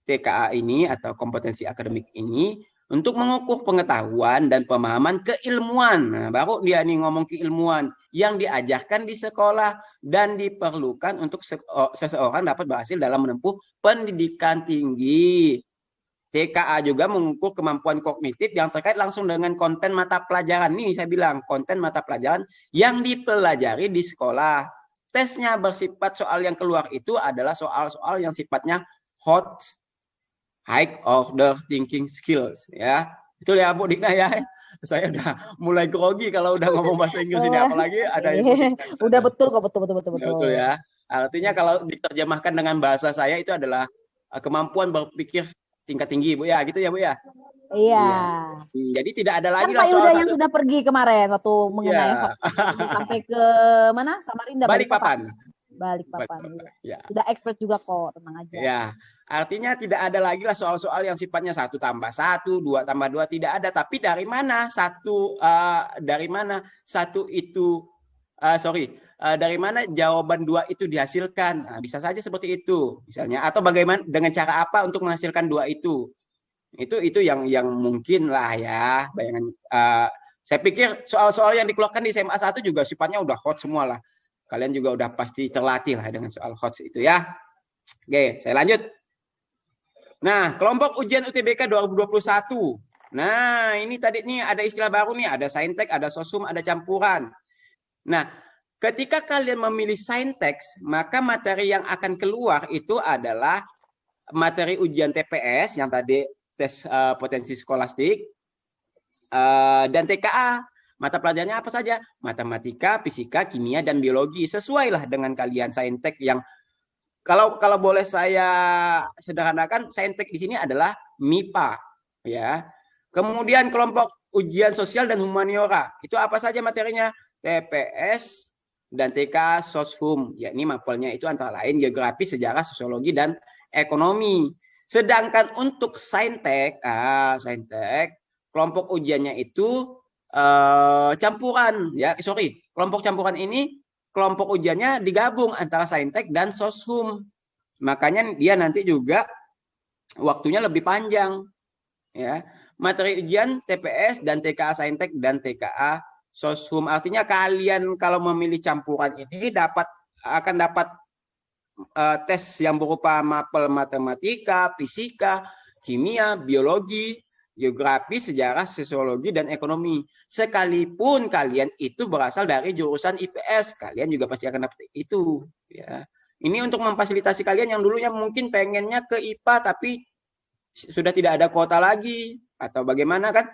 TKA ini atau kompetensi akademik ini untuk mengukur pengetahuan dan pemahaman keilmuan. Nah, baru dia nih ngomong keilmuan yang diajarkan di sekolah dan diperlukan untuk seseorang dapat berhasil dalam menempuh pendidikan tinggi. TKA juga mengukur kemampuan kognitif yang terkait langsung dengan konten mata pelajaran. Nih saya bilang, konten mata pelajaran yang dipelajari di sekolah. Tesnya bersifat soal yang keluar itu adalah soal-soal yang sifatnya hot, high order thinking skills. Ya, itu ya Bu Dina ya. Saya udah mulai grogi kalau udah ngomong bahasa Inggris ini, apalagi ada yang udah betul kok, betul. Betul ya. Artinya kalau diterjemahkan dengan bahasa saya itu adalah kemampuan berpikir tingkat tinggi, Bu ya, gitu ya, Bu ya. Iya. Jadi tidak ada lagi lah soal yang sudah pergi kemarin waktu mengenai sampai ke mana? Samarinda, Balikpapan. Ya. Sudah expert juga kok, tenang aja. Ya. Artinya tidak ada lagi lah soal-soal yang sifatnya 1 tambah 1, 2 tambah 2, tidak ada. Tapi dari mana dari mana jawaban 2 itu dihasilkan? Nah, bisa saja seperti itu, misalnya. Atau bagaimana, dengan cara apa untuk menghasilkan 2 itu? Itu yang mungkin lah ya. Bayangan. Saya pikir soal-soal yang dikeluarkan di SMA 1 juga sifatnya udah hot semua lah. Kalian juga udah pasti terlatih lah dengan soal hot itu ya. Oke, saya lanjut. Nah, kelompok ujian UTBK 2021. Nah, ini tadi nih ada istilah baru nih, ada saintek, ada sosum, ada campuran. Nah, ketika kalian memilih saintek, maka materi yang akan keluar itu adalah materi ujian TPS yang tadi tes potensi skolastik dan TKA. Mata pelajarannya apa saja? Matematika, fisika, kimia, dan biologi. Sesuailah dengan kalian saintek yang kalau boleh saya sederhanakan, saintek di sini adalah MIPA, ya. Kemudian kelompok ujian sosial dan humaniora, itu apa saja materinya? TPS dan TK Soshum, yakni mapelnya itu antara lain geografi, sejarah, sosiologi, dan ekonomi. Sedangkan untuk saintek, kelompok ujiannya itu campuran, ya. Kelompok campuran ini kelompok ujiannya digabung antara saintek dan soshum. Makanya dia nanti juga waktunya lebih panjang. Ya. Materi ujian TPS dan TKA saintek dan TKA soshum. Artinya kalian kalau memilih campuran ini akan dapat tes yang berupa mapel matematika, fisika, kimia, biologi, geografi, sejarah, sosiologi, dan ekonomi. Sekalipun kalian itu berasal dari jurusan IPS, kalian juga pasti akan dapat itu. Ya. Ini untuk memfasilitasi kalian yang dulunya mungkin pengennya ke IPA, tapi sudah tidak ada kuota lagi, atau bagaimana kan?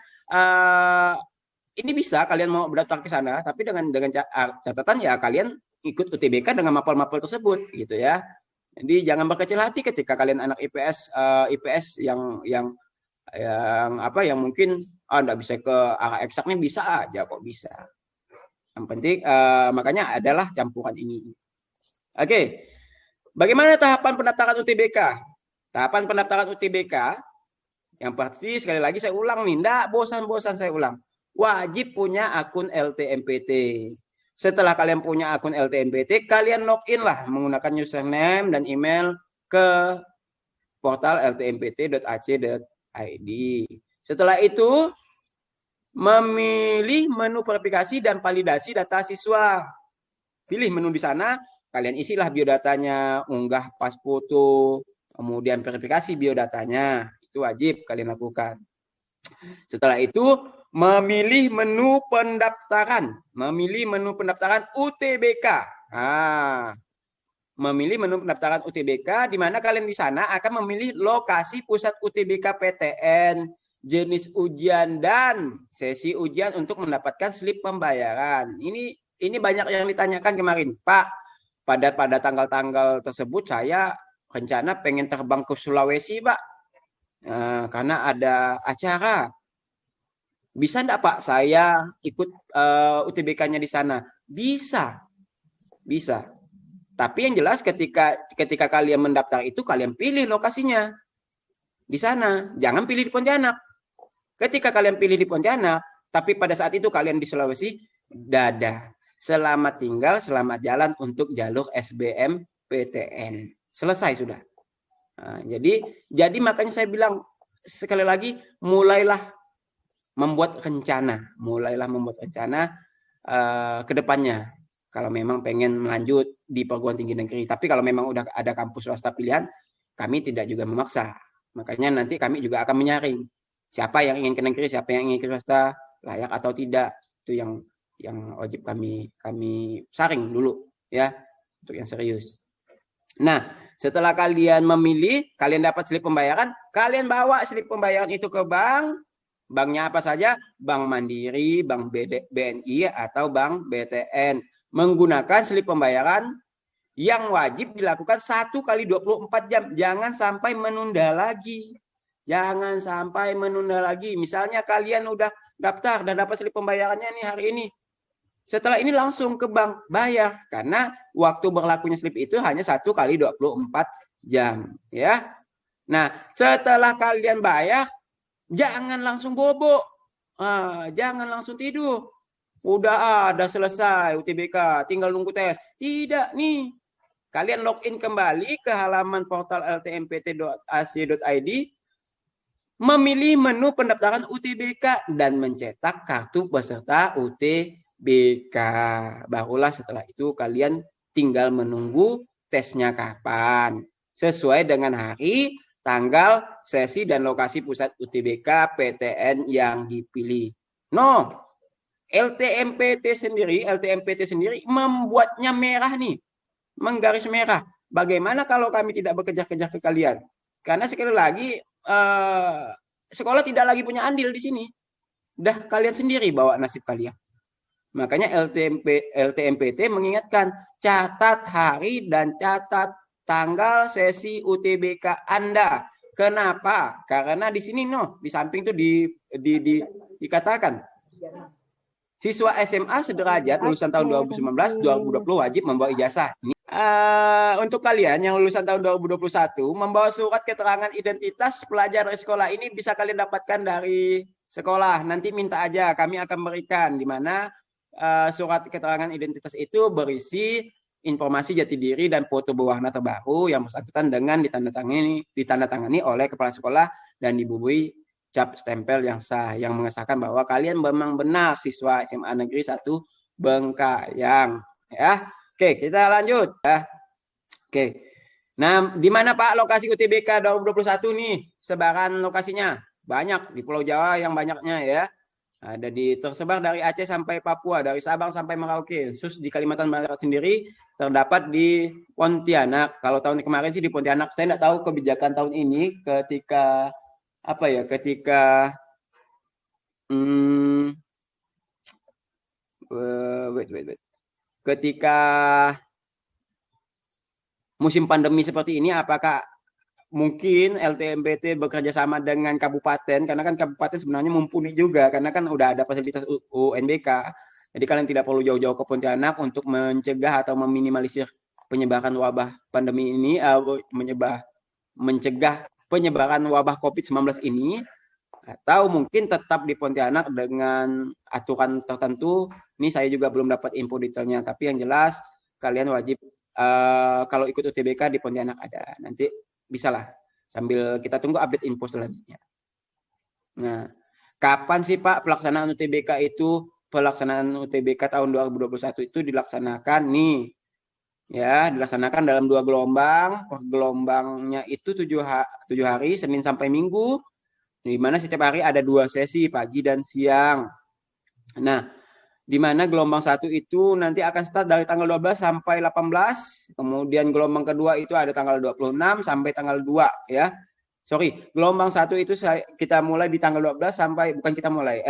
Ini bisa kalian mau berdaftar ke sana, tapi dengan catatan ya kalian ikut UTBK dengan mapel-mapel tersebut, gitu ya. Jadi jangan berkecil hati ketika kalian anak IPS yang mungkin enggak bisa ke arah eksaknya, bisa aja kok, bisa. Yang penting makanya adalah campuran ini. Oke. Bagaimana tahapan pendaftaran UTBK? Tahapan pendaftaran UTBK, yang pasti sekali lagi saya ulang nih, enggak bosan-bosan saya ulang. Wajib punya akun LTMPT. Setelah kalian punya akun LTMPT, kalian login lah menggunakan username dan email ke portal ltmpt.ac.id. Setelah itu, memilih menu verifikasi dan validasi data siswa. Pilih menu di sana, kalian isilah biodatanya, unggah pas foto, kemudian verifikasi biodatanya. Itu wajib kalian lakukan. Setelah itu, memilih menu pendaftaran. Memilih menu pendaftaran UTBK. Memilih menu pendaftaran UTBK, di mana kalian di sana akan memilih lokasi pusat UTBK PTN, jenis ujian dan sesi ujian untuk mendapatkan slip pembayaran. Ini banyak yang ditanyakan kemarin, Pak. Pada tanggal-tanggal tersebut saya rencana pengen terbang ke Sulawesi, Pak, karena ada acara. Bisa enggak, Pak, saya ikut UTBK-nya di sana? Bisa. Tapi yang jelas ketika kalian mendaftar itu kalian pilih lokasinya di sana, jangan pilih di Pontianak. Ketika kalian pilih di Pontianak, tapi pada saat itu kalian di Sulawesi, dadah. Selamat tinggal, selamat jalan untuk jalur SBM PTN. Selesai sudah. Nah, jadi makanya saya bilang sekali lagi, mulailah membuat rencana ke depannya. Kalau memang pengen melanjut di perguruan tinggi negeri, tapi kalau memang udah ada kampus swasta pilihan, kami tidak juga memaksa. Makanya nanti kami juga akan menyaring siapa yang ingin ke negeri, siapa yang ingin ke swasta, layak atau tidak. Itu yang wajib kami saring dulu ya, untuk yang serius. Nah, setelah kalian memilih, kalian dapat slip pembayaran, kalian bawa slip pembayaran itu ke bank. Banknya apa saja? Bank Mandiri, Bank BNI atau Bank BTN. Menggunakan slip pembayaran yang wajib dilakukan 1 kali 24 jam. Jangan sampai menunda lagi. Misalnya kalian udah daftar dan dapat slip pembayarannya nih hari ini. Setelah ini langsung ke bank bayar. Karena waktu berlakunya slip itu hanya 1 kali 24 jam. Ya. Nah, setelah kalian bayar, jangan langsung bobo. Jangan langsung tidur. Udah selesai UTBK, tinggal nunggu tes. Tidak nih. Kalian login kembali ke halaman portal ltmpt.ac.id, memilih menu pendaftaran UTBK dan mencetak kartu peserta UTBK. Barulah setelah itu kalian tinggal menunggu tesnya kapan. Sesuai dengan hari, tanggal, sesi, dan lokasi pusat UTBK PTN yang dipilih. LTMPT sendiri membuatnya merah nih. Menggaris merah. Bagaimana kalau kami tidak bekerja-kerja ke kalian? Karena sekali lagi, sekolah tidak lagi punya andil di sini. Dah kalian sendiri bawa nasib kalian. Makanya LTMPT mengingatkan, catat hari dan catat tanggal sesi UTBK Anda. Kenapa? Karena di sini di samping itu dikatakan siswa SMA sederajat lulusan tahun 2019-2020 wajib membawa ijazah. Untuk kalian yang lulusan tahun 2021 membawa surat keterangan identitas pelajar dari sekolah ini bisa kalian dapatkan dari sekolah. Nanti minta aja, kami akan berikan, di mana surat keterangan identitas itu berisi informasi jati diri dan foto berwarna terbaru yang bersangkutan dengan ditandatangani oleh kepala sekolah dan dibubuhi cap stempel yang sah yang mengesahkan bahwa kalian memang benar siswa SMA Negeri 1 Bengkayang. Ya. Oke, kita lanjut. Ya. Oke. Nah, di mana Pak lokasi UTBK 2021 nih? Sebaran lokasinya banyak di Pulau Jawa yang banyaknya ya. Ada tersebar dari Aceh sampai Papua, dari Sabang sampai Merauke. Khusus di Kalimantan Barat sendiri terdapat di Pontianak. Kalau tahun kemarin sih di Pontianak. Saya tidak tahu kebijakan tahun ini ketika ketika musim pandemi seperti ini, apakah mungkin LTMPT bekerja sama dengan kabupaten, karena kan kabupaten sebenarnya mumpuni juga, karena kan udah ada fasilitas UNBK. Jadi kalian tidak perlu jauh-jauh ke Pontianak untuk mencegah atau meminimalisir penyebaran wabah pandemi ini, mencegah penyebaran wabah COVID-19 ini, atau mungkin tetap di Pontianak dengan aturan tertentu. Ini saya juga belum dapat info detailnya, tapi yang jelas kalian wajib kalau ikut UTBK di Pontianak ada. Nanti bisalah sambil kita tunggu update info selanjutnya. Nah, kapan sih Pak pelaksanaan UTBK itu? Pelaksanaan UTBK tahun 2021 itu dilaksanakan nih. Ya, dilaksanakan dalam 2 gelombang. Per gelombangnya itu 7 hari, Senin sampai Minggu. Di mana setiap hari ada 2 sesi, pagi dan siang. Nah, di mana gelombang 1 itu nanti akan start dari tanggal 12 sampai 18. Kemudian gelombang kedua itu ada tanggal 26 sampai tanggal 2 ya. Gelombang 1 itu kita mulai di tanggal 12 sampai, bukan kita mulai,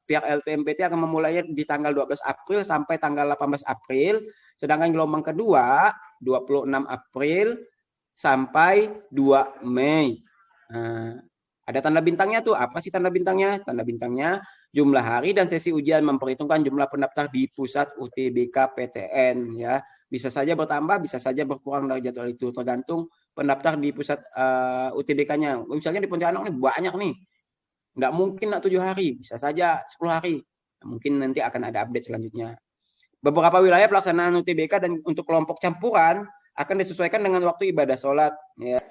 pihak LTMPT akan memulainya di tanggal 12 April sampai tanggal 18 April. Sedangkan gelombang kedua 26 April sampai 2 Mei. Ada tanda bintangnya tuh. Apa sih tanda bintangnya? Tanda bintangnya jumlah hari dan sesi ujian memperhitungkan jumlah pendaftar di pusat UTBK PTN ya. Bisa saja bertambah, bisa saja berkurang dari jadwal itu, tergantung pendaftar di pusat UTBK-nya. Misalnya di Pontianak ini banyak nih. Nggak mungkin 7 hari, bisa saja 10 hari. Mungkin nanti akan ada update selanjutnya. Beberapa wilayah pelaksanaan UTBK dan untuk kelompok campuran akan disesuaikan dengan waktu ibadah sholat. Ya.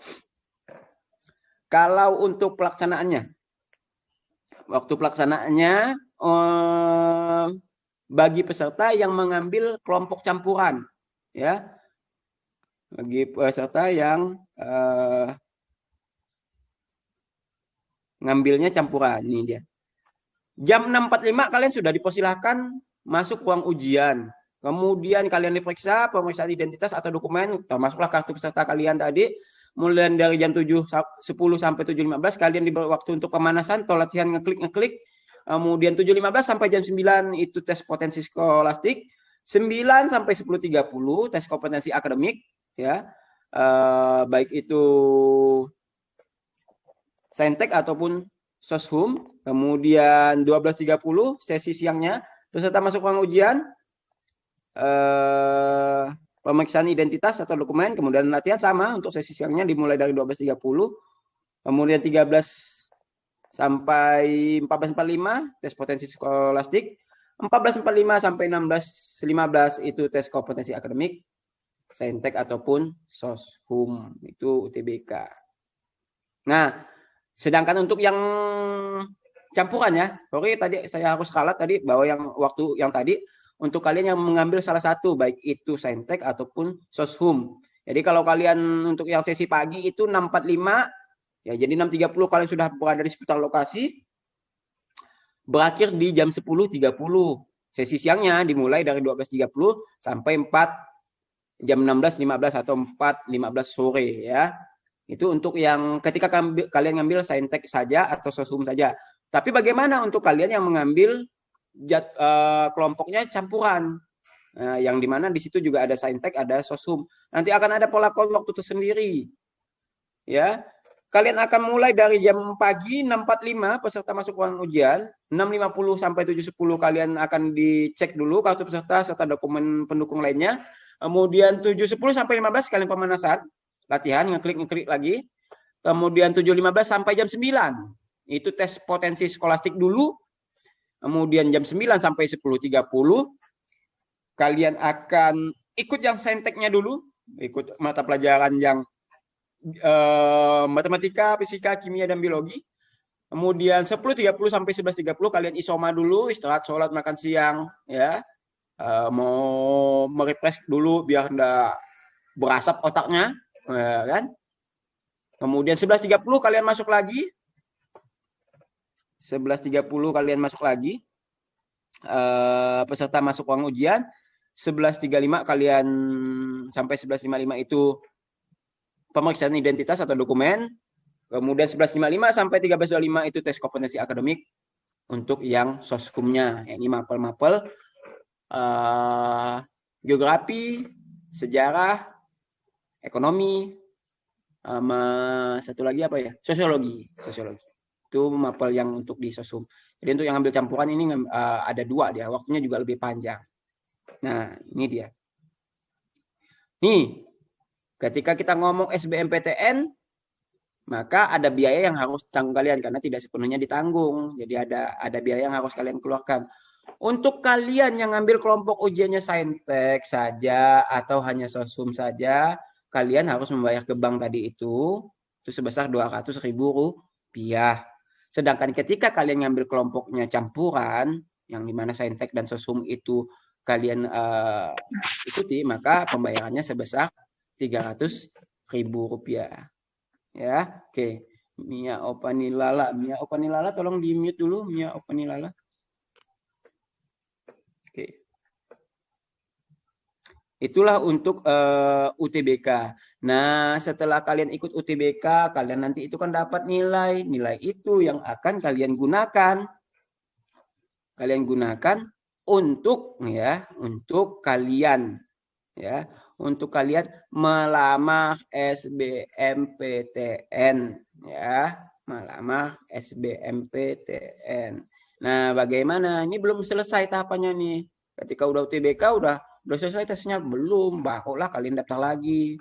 Kalau untuk pelaksanaannya, waktu pelaksanaannya bagi peserta yang mengambil kelompok campuran, ya, bagi peserta yang ngambilnya campuran, ini dia. Jam 6.45 kalian sudah dipersilahkan masuk ruang ujian. Kemudian kalian diperiksa pemeriksaan identitas atau dokumen, termasuklah kartu peserta kalian tadi. Mulai dari jam 7.10 sampai 7.15 kalian diberi waktu untuk pemanasan atau latihan ngeklik. Kemudian 7.15 sampai jam 9 itu tes potensi skolastik. 9 sampai 10.30 tes kompetensi akademik ya. Baik itu Saintek ataupun Soshum. Kemudian 12.30 sesi siangnya peserta masuk ruang ujian. Pemeriksaan identitas atau dokumen, kemudian latihan sama untuk sesi siangnya dimulai dari 12.30, kemudian 13 sampai 14.45 tes potensi skolastik, 14.45 sampai 16.15 itu tes kompetensi akademik, Saintek ataupun Soshum, itu UTBK. Nah, sedangkan untuk yang campuran ya, tadi saya harus kalat tadi bahwa yang waktu yang tadi untuk kalian yang mengambil salah satu, baik itu Saintek ataupun Soshum. Jadi kalau kalian untuk yang sesi pagi itu 6.45, ya jadi 6.30 kalian sudah berada di sekitar lokasi, berakhir di jam 10.30. Sesi siangnya dimulai dari 12.30 sampai jam 16.15 atau 4.15 sore ya. Itu untuk yang ketika kalian ngambil Saintek saja atau Soshum saja. Tapi bagaimana untuk kalian yang mengambil kelompoknya campuran, yang dimana di situ juga ada Saintek, ada Soshum. Nanti akan ada pola waktu tersendiri. Ya, kalian akan mulai dari jam pagi 6.45 peserta masuk ruang ujian, 6.50 sampai 7.10 kalian akan dicek dulu kartu peserta serta dokumen pendukung lainnya. Kemudian 7.10 sampai 15 kalian pemanasan, latihan ngeklik lagi. Kemudian 7.15 sampai jam 9 itu tes potensi skolastik dulu. Kemudian jam 9 sampai 10.30 kalian akan ikut yang Sainteknya dulu, ikut mata pelajaran yang matematika, fisika, kimia, dan biologi. Kemudian 10.30 sampai 11.30 kalian isoma dulu, istirahat, sholat, makan siang, ya. Mau merefresh dulu biar enggak berasap otaknya, kan. Kemudian 11.30 kalian masuk lagi. 11.30 kalian masuk lagi. Peserta masuk ruang ujian. 11.35 kalian sampai 11.55 itu pemeriksaan identitas atau dokumen. Kemudian 11.55 sampai 13.25 itu tes kompetensi akademik untuk yang Soshumnya. Ini mapel-mapel geografi, sejarah, ekonomi, satu lagi apa ya? Sosiologi. Itu mapel yang untuk di Soshum. Jadi untuk yang ambil campuran ini ada 2 dia, waktunya juga lebih panjang. Nah, ini dia. Nih, ketika kita ngomong SBMPTN, maka ada biaya yang harus ditanggung kalian karena tidak sepenuhnya ditanggung. Jadi ada biaya yang harus kalian keluarkan. Untuk kalian yang ngambil kelompok ujiannya Saintek saja atau hanya Sosum saja, kalian harus membayar ke bank tadi itu sebesar Rp200.000. Sedangkan ketika kalian ngambil kelompoknya campuran, yang dimana Saintek dan Sosum itu kalian ikuti, maka pembayarannya sebesar Rp300.000. Ya, oke. Mia Opanilala, tolong di mute dulu, Mia Opanilala. Oke. Itulah untuk UTBK. Nah, setelah kalian ikut UTBK, kalian nanti itu kan dapat nilai. Nilai itu yang akan kalian gunakan. Kalian gunakan untuk kalian untuk kalian melamar SBMPTN melamar SBMPTN. Nah, bagaimana? Ini belum selesai tahapannya nih. Ketika udah UTBK udah selesai tesnya belum, barulah kalian daftar lagi.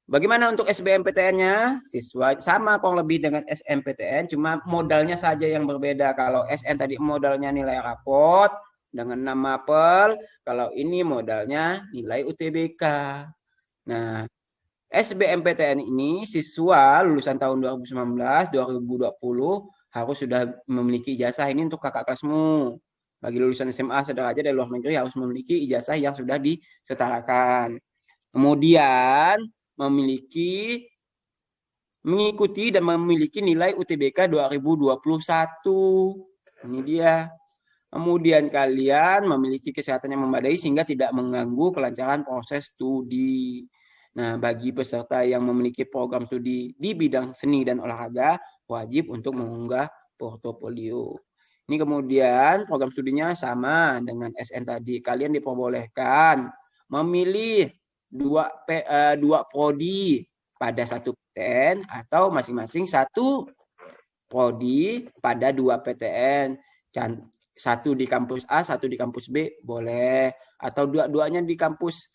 Bagaimana untuk SBMPTN-nya? Siswa sama kurang lebih dengan SNMPTN, cuma modalnya saja yang berbeda. Kalau SN tadi modalnya nilai raport dengan 6 mapel, kalau ini modalnya nilai UTBK. Nah, SBMPTN ini siswa lulusan tahun 2019, 2020 harus sudah memiliki ijazah. Ini untuk kakak kelasmu. Bagi lulusan SMA sederajat dari luar negeri harus memiliki ijazah yang sudah disetarakan. Kemudian mengikuti dan memiliki nilai UTBK 2021. Ini dia. Kemudian kalian memiliki kesehatan yang memadai sehingga tidak mengganggu kelancaran proses studi. Nah, bagi peserta yang memiliki program studi di bidang seni dan olahraga, wajib untuk mengunggah portofolio. Ini kemudian program studinya sama dengan SN tadi. Kalian diperbolehkan memilih dua prodi pada satu PTN atau masing-masing satu prodi pada 2 PTN. Satu di kampus A, satu di kampus B boleh, atau dua-duanya di kampus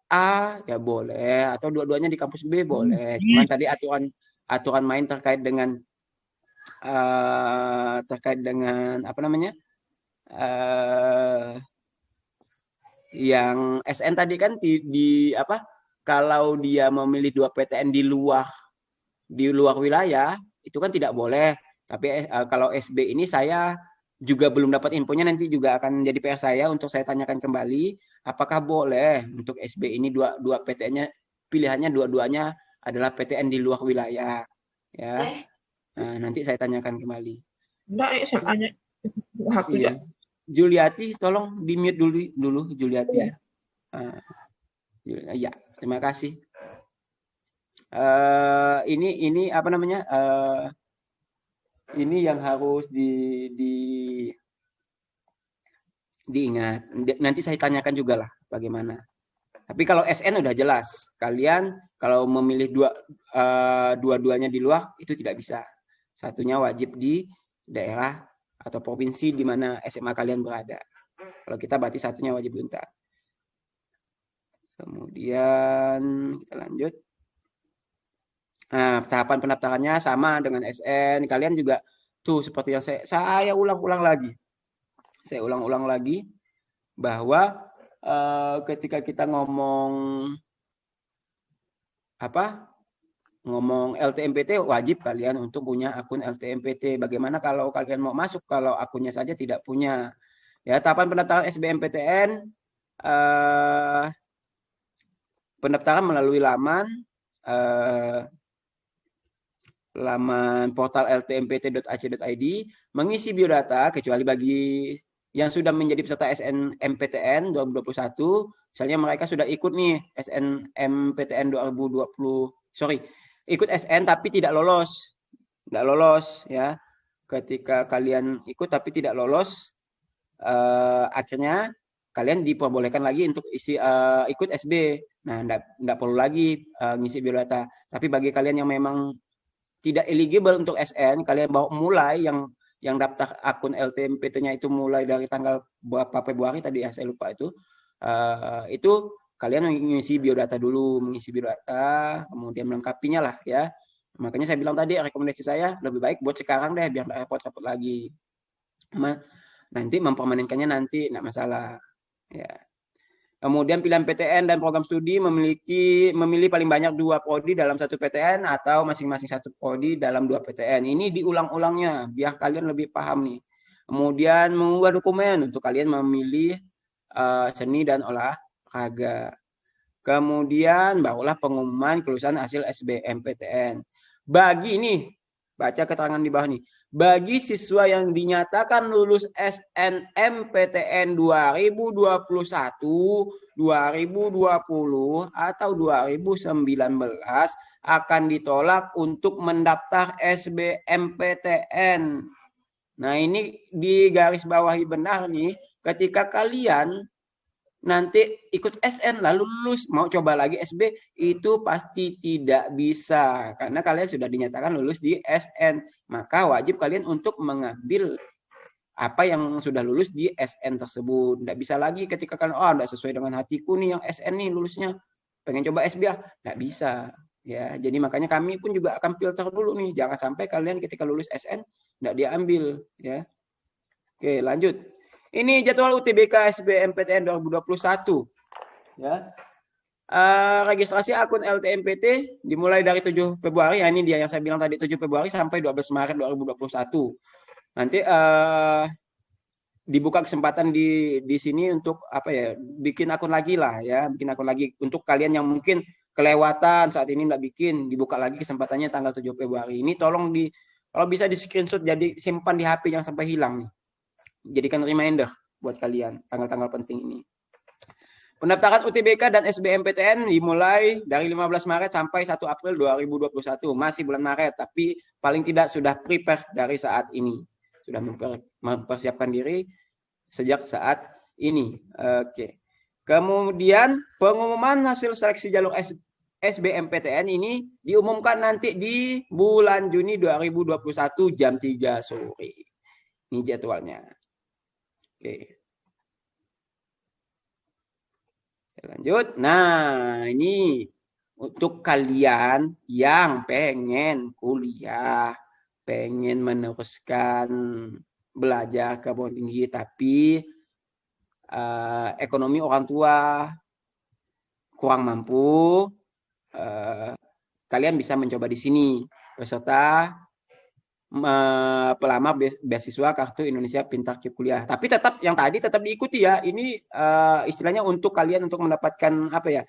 A ya boleh, atau dua-duanya di kampus B boleh. Cuman tadi aturan main terkait dengan apa namanya? Yang SN tadi kan di apa? Kalau dia memilih 2 PTN di luar wilayah itu kan tidak boleh. Tapi kalau SB ini saya juga belum dapat infonya, nanti juga akan jadi PR saya untuk saya tanyakan kembali apakah boleh untuk SB ini dua PTN-nya pilihannya dua-duanya adalah PTN di luar wilayah ya. Nah, nanti saya tanyakan kembali. Enggak, SMA-nya aku iya. Juliati tolong di mute dulu Juliati ya. Ya, terima kasih. Ini apa namanya? Ini yang harus diingat. Nanti saya tanyakan juga lah bagaimana. Tapi kalau SN udah jelas. Kalian kalau memilih dua-duanya di luar itu tidak bisa. Satunya wajib di daerah atau provinsi di mana SMA kalian berada. Kalau kita berarti satunya wajib unta. Kemudian kita lanjut. Nah, tahapan pendaftarannya sama dengan SN. Kalian juga tuh seperti yang saya ulang-ulang lagi. Saya ulang-ulang lagi bahwa ketika kita ngomong LTMPT, wajib kalian untuk punya akun LTMPT. Bagaimana kalau kalian mau masuk kalau akunnya saja tidak punya? Ya, tahapan pendaftaran SBMPTN pendaftaran melalui laman portal ltmpt.ac.id, mengisi biodata kecuali bagi yang sudah menjadi peserta SNMPTN 2021, misalnya mereka sudah ikut nih SNMPTN 2020, ikut SN tapi tidak lolos ya. Ketika kalian ikut tapi tidak lolos, akhirnya kalian diperbolehkan lagi untuk ikut SB. Nah, enggak perlu lagi ngisi biodata. Tapi bagi kalian yang memang tidak eligible untuk SN, kalian mulai yang daftar akun LTMPT-nya itu mulai dari tanggal berapa Februari tadi ya, saya lupa itu kalian mengisi biodata dulu, kemudian melengkapinya lah ya. Makanya saya bilang tadi rekomendasi saya lebih baik buat sekarang deh biar nggak repot-repot lagi. Nanti mempermanenkannya nanti nggak masalah. Ya. Kemudian pilihan PTN dan program studi memilih paling banyak 2 prodi dalam 1 PTN atau masing-masing 1 prodi dalam 2 PTN. Ini diulang-ulangnya biar kalian lebih paham nih. Kemudian mengunggah dokumen untuk kalian memilih seni dan olahraga. Kemudian barulah pengumuman kelulusan hasil SBMPTN. Bagi ini, baca keterangan di bawah nih. Bagi siswa yang dinyatakan lulus SNMPTN 2021, 2020, atau 2019 akan ditolak untuk mendaftar SBMPTN. Nah, ini digarisbawahi benar nih, ketika kalian nanti ikut SN lalu lulus mau coba lagi SB itu pasti tidak bisa karena kalian sudah dinyatakan lulus di SN, maka wajib kalian untuk mengambil apa yang sudah lulus di SN tersebut. Tidak bisa lagi ketika kalian tidak sesuai dengan hatiku nih yang SN nih lulusnya, pengen coba SB tidak bisa ya. Jadi makanya kami pun juga akan filter dulu nih, jangan sampai kalian ketika lulus SN tidak diambil ya. Oke, lanjut. Ini jadwal UTBK SBMPTN 2021. Ya. Registrasi akun LTMPT dimulai dari 7 Februari. Ya, ini dia yang saya bilang tadi 7 Februari sampai 12 Maret 2021. Nanti dibuka kesempatan di sini untuk apa ya? Bikin akun lagi lah ya, bikin akun lagi untuk kalian yang mungkin kelewatan saat ini enggak bikin, dibuka lagi kesempatannya tanggal 7 Februari. Ini tolong kalau bisa di screenshot jadi simpan di HP jangan sampai hilang nih. Jadikan reminder buat kalian tanggal-tanggal penting ini. Pendaftaran UTBK dan SBMPTN dimulai dari 15 Maret sampai 1 April 2021. Masih bulan Maret, tapi paling tidak sudah prepare dari saat ini. Sudah mempersiapkan diri sejak saat ini. Oke. Kemudian pengumuman hasil seleksi jalur SBMPTN ini diumumkan nanti di bulan Juni 2021 jam 3 sore. Ini jadwalnya. Oke. Lanjut. Nah, ini untuk kalian yang pengen kuliah, pengen meneruskan belajar ke perguruan tinggi, tapi ekonomi orang tua kurang mampu, kalian bisa mencoba di sini beserta pelamar beasiswa Kartu Indonesia Pintar Kip Kuliah. Tapi tetap yang tadi tetap diikuti ya. Ini istilahnya untuk kalian untuk mendapatkan apa ya?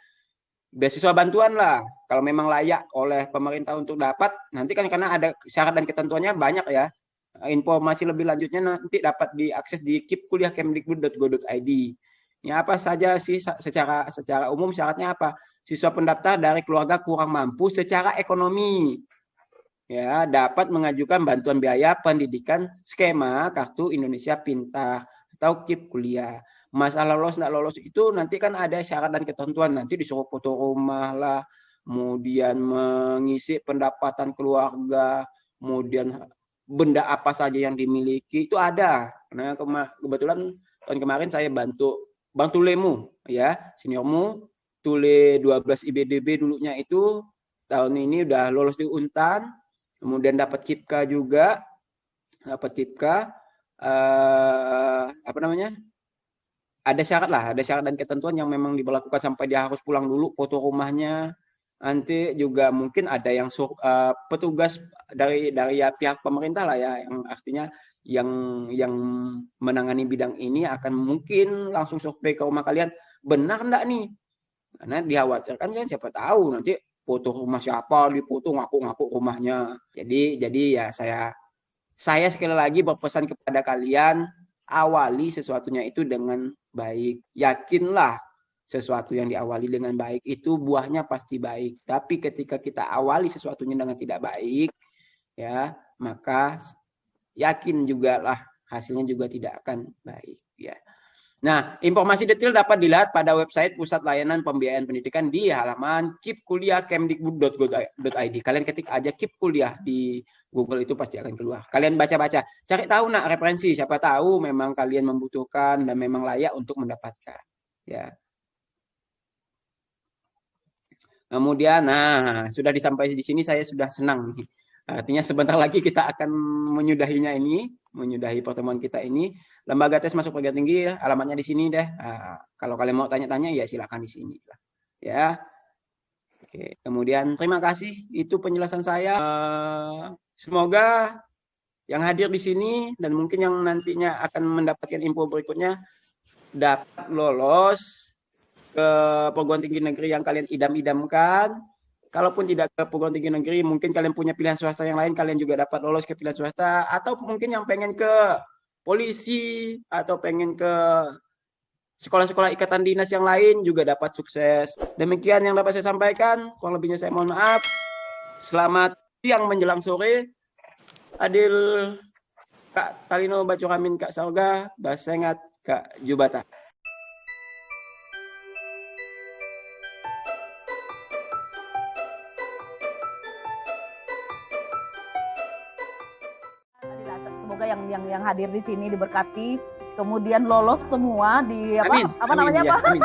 Beasiswa bantuan lah. Kalau memang layak oleh pemerintah untuk dapat, nanti kan karena ada syarat dan ketentuannya banyak ya. Informasi lebih lanjutnya nanti dapat diakses di kipkuliahkemdikbud.go.id. Ya apa saja sih secara umum syaratnya apa? Siswa pendaftar dari keluarga kurang mampu secara ekonomi. Ya, dapat mengajukan bantuan biaya pendidikan skema Kartu Indonesia Pintar atau KIP Kuliah. Masalah lolos nggak lolos itu nanti kan ada syarat dan ketentuan, nanti disuruh foto rumah lah, kemudian mengisi pendapatan keluarga, kemudian benda apa saja yang dimiliki itu ada. Nah, kebetulan tahun kemarin saya bantu lemu ya, seniormu tule 12 IBDB dulunya itu tahun ini udah lolos di Untan. Kemudian dapat KIPKA juga, dapat KIPKA, ada syarat dan ketentuan yang memang diberlakukan sampai dia harus pulang dulu, foto rumahnya. Nanti juga mungkin ada yang petugas dari ya pihak pemerintah lah ya, yang artinya yang menangani bidang ini akan mungkin langsung survei ke rumah kalian, benar enggak nih? Karena dikhawatirkan kan siapa tahu nanti foto rumah siapa, dipoto ngaku-ngaku rumahnya. Jadi ya saya sekali lagi berpesan kepada kalian, awali sesuatunya itu dengan baik. Yakinlah sesuatu yang diawali dengan baik itu buahnya pasti baik. Tapi ketika kita awali sesuatunya dengan tidak baik, ya, maka yakin juga lah hasilnya juga tidak akan baik, ya. Nah, informasi detail dapat dilihat pada website Pusat Layanan Pembiayaan Pendidikan di halaman kipkuliahkemdikbud.go.id. Kalian ketik aja KIP Kuliah di Google itu pasti akan keluar. Kalian baca-baca, cari tahu referensi, siapa tahu memang kalian membutuhkan dan memang layak untuk mendapatkan. Ya. Kemudian, nah, sudah disampaikan di sini saya sudah senang nih. Artinya sebentar lagi kita akan menyudahi pertemuan kita ini. Lembaga tes masuk perguruan tinggi, alamatnya di sini deh. Kalau kalian mau tanya-tanya ya silakan di sini. Ya. Oke, kemudian terima kasih. Itu penjelasan saya. Semoga yang hadir di sini dan mungkin yang nantinya akan mendapatkan info berikutnya dapat lolos ke perguruan tinggi negeri yang kalian idam-idamkan. Kalaupun tidak ke perguruan tinggi negeri, mungkin kalian punya pilihan swasta yang lain, kalian juga dapat lolos ke pilihan swasta. Atau mungkin yang pengen ke polisi, atau pengen ke sekolah-sekolah ikatan dinas yang lain juga dapat sukses. Demikian yang dapat saya sampaikan. Kurang lebihnya saya mohon maaf. Selamat siang menjelang sore. Adil Kak Talino Bacuramin Kak Sauga, Basengat Kak Jubata. Semoga yang hadir di sini diberkati, kemudian lolos semua di Amin. namanya ya, Pak? Amin.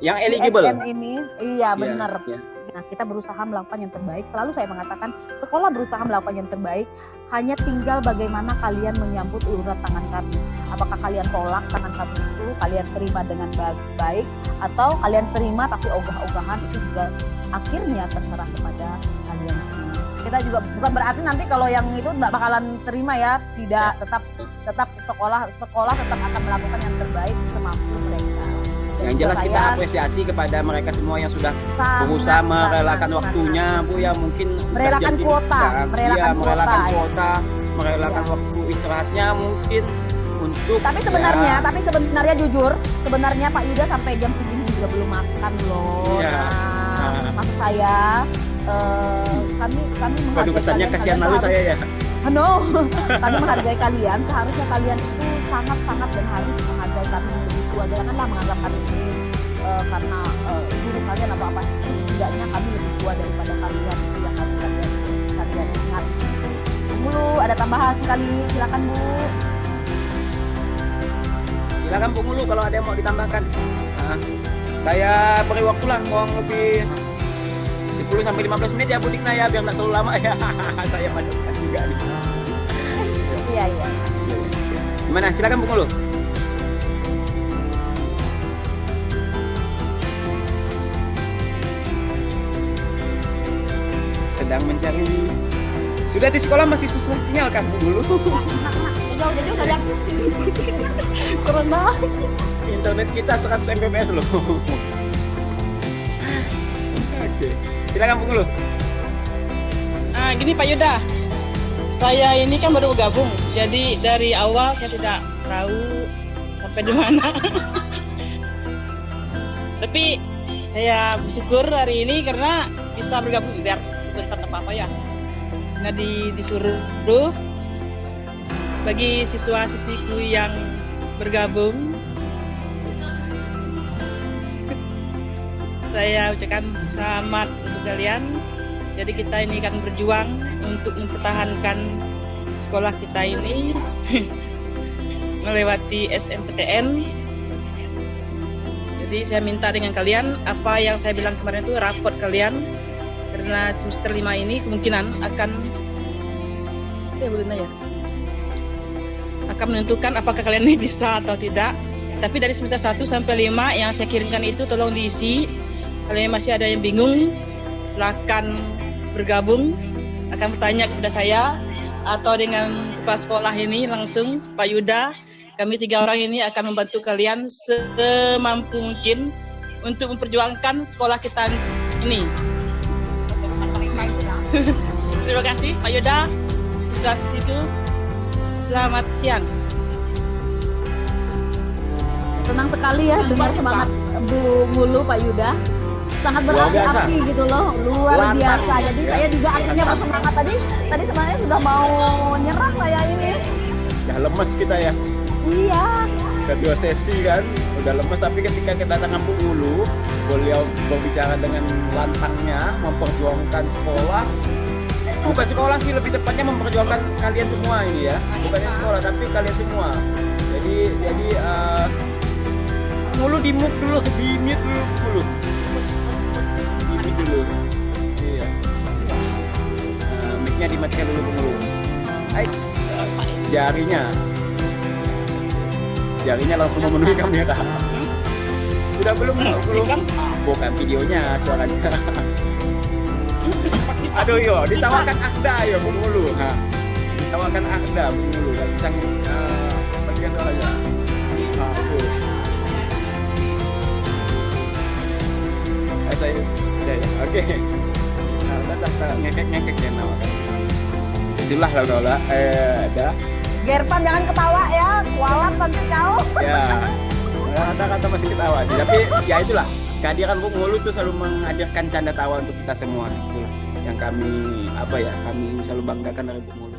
Yang eligible. SM ini, iya benar. Ya. Nah, kita berusaha melakukan yang terbaik. Selalu saya mengatakan, sekolah berusaha melakukan yang terbaik. Hanya tinggal bagaimana kalian menyambut uluran tangan kami. Apakah kalian tolak tangan kami itu, kalian terima dengan baik, atau kalian terima tapi ogah-ogahan, itu juga akhirnya terserah kepada kalian semua. Kita juga bukan berarti nanti kalau yang itu nggak bakalan terima ya, tidak, tetap sekolah tetap akan melakukan yang terbaik semampu mereka. Yang jelas kita apresiasi kepada mereka semua yang sudah berusaha merelakan waktunya, Bu, ya mungkin merelakan kuota, merelakan waktu istirahatnya mungkin untuk. Tapi sebenarnya jujur, sebenarnya Pak Yuda sampai jam segini juga belum makan loh. Ya. Nah, maksud saya kami Waduh, kesannya kasihan malu saya ya. No, kami menghargai kalian. Seharusnya kalian itu sangat-sangat dan harus menghargai kami lebih tua. Janganlah menganggap kami ini karena guru kalian atau apa. Setidaknya kami lebih tua daripada kalian. Itu yang harus kalian ingat. Dulu ada tambahan sekali, silakan Bu. Silakan Bu Mulu kalau ada yang mau ditambahkan. Nah, saya beri waktu lah kurang lebih 10-15 menit ya Bu Dikna ya, biar nggak terlalu lama ya. Saya panaskan juga nih. Iya. Gimana? Silakan Bu Mulu. Sedang mencari. Sudah di sekolah masih susah sinyal kan Bu Mulu? Jauh-jauh kalian. Karena internet kita 100 Mbps loh. Oke. Silakan Bu Mulu. Gini Pak Yuda, saya ini kan baru gabung, jadi dari awal saya tidak tahu sampai di mana. Tapi saya bersyukur hari ini karena bisa bergabung biar sebentar apa-apa ya. Nah disuruh bagi siswa-siswiku yang bergabung, saya ucapkan selamat untuk kalian. Jadi kita ini akan berjuang untuk mempertahankan sekolah kita ini melewati SNPTN. Jadi saya minta dengan kalian apa yang saya bilang kemarin itu raport kalian, karena semester 5 ini kemungkinan akan akan menentukan apakah kalian ini bisa atau tidak. Tapi dari semester 1 sampai 5 yang saya kirimkan itu tolong diisi. Kalau masih ada yang bingung, silakan bergabung, akan bertanya kepada saya atau dengan kepala sekolah ini langsung, Pak Yuda. Kami 3 orang ini akan membantu kalian semampu mungkin untuk memperjuangkan sekolah kita ini. Terima kasih Pak Yuda, siswa-siswiku. Selamat siang. Senang sekali ya dengar semangat Bu Mulu Pak Yuda. Sangat berapi-api gitu loh, luar biasa. Jadi saya juga akhirnya bersemangat tadi sebenarnya sudah mau nyerah saya ini. Ya lemes kita ya. Iya. Udah 2 sesi kan, udah lemes, tapi ketika kedatangan Bu Mulu, beliau berbicara dengan lantangnya, memperjuangkan sekolah. Bukan sekolah sih, lebih tepatnya memperjuangkan kalian semua ini ya. Bukannya sekolah, tapi kalian semua. Jadi Mulu di mute dulu, di mute dulu. Di mute dulu. Iya. Mic-nya dimatikan dulu Bu Mulu. Jarinya langsung memenuhi kamera. Sudah belum? Bukan videonya, suaranya. Aduh yo, ditawarkan Akda yo Bu Mulu. Nah, ditawarkan Akda Bu Mulu. Gak bisa bagian suaranya. Saya oke. Nah, udah ngekek ya nawarkan. Itulah lah. Ada. Gerpan jangan ketawa ya, kualat nanti kau. Ya, kata-kata masih ketawa. Tapi ya itulah, kehadiran Bu Mulu itu selalu menghadirkan canda tawa untuk kita semua. Itulah yang kami kami selalu banggakan dari Bu Mulu.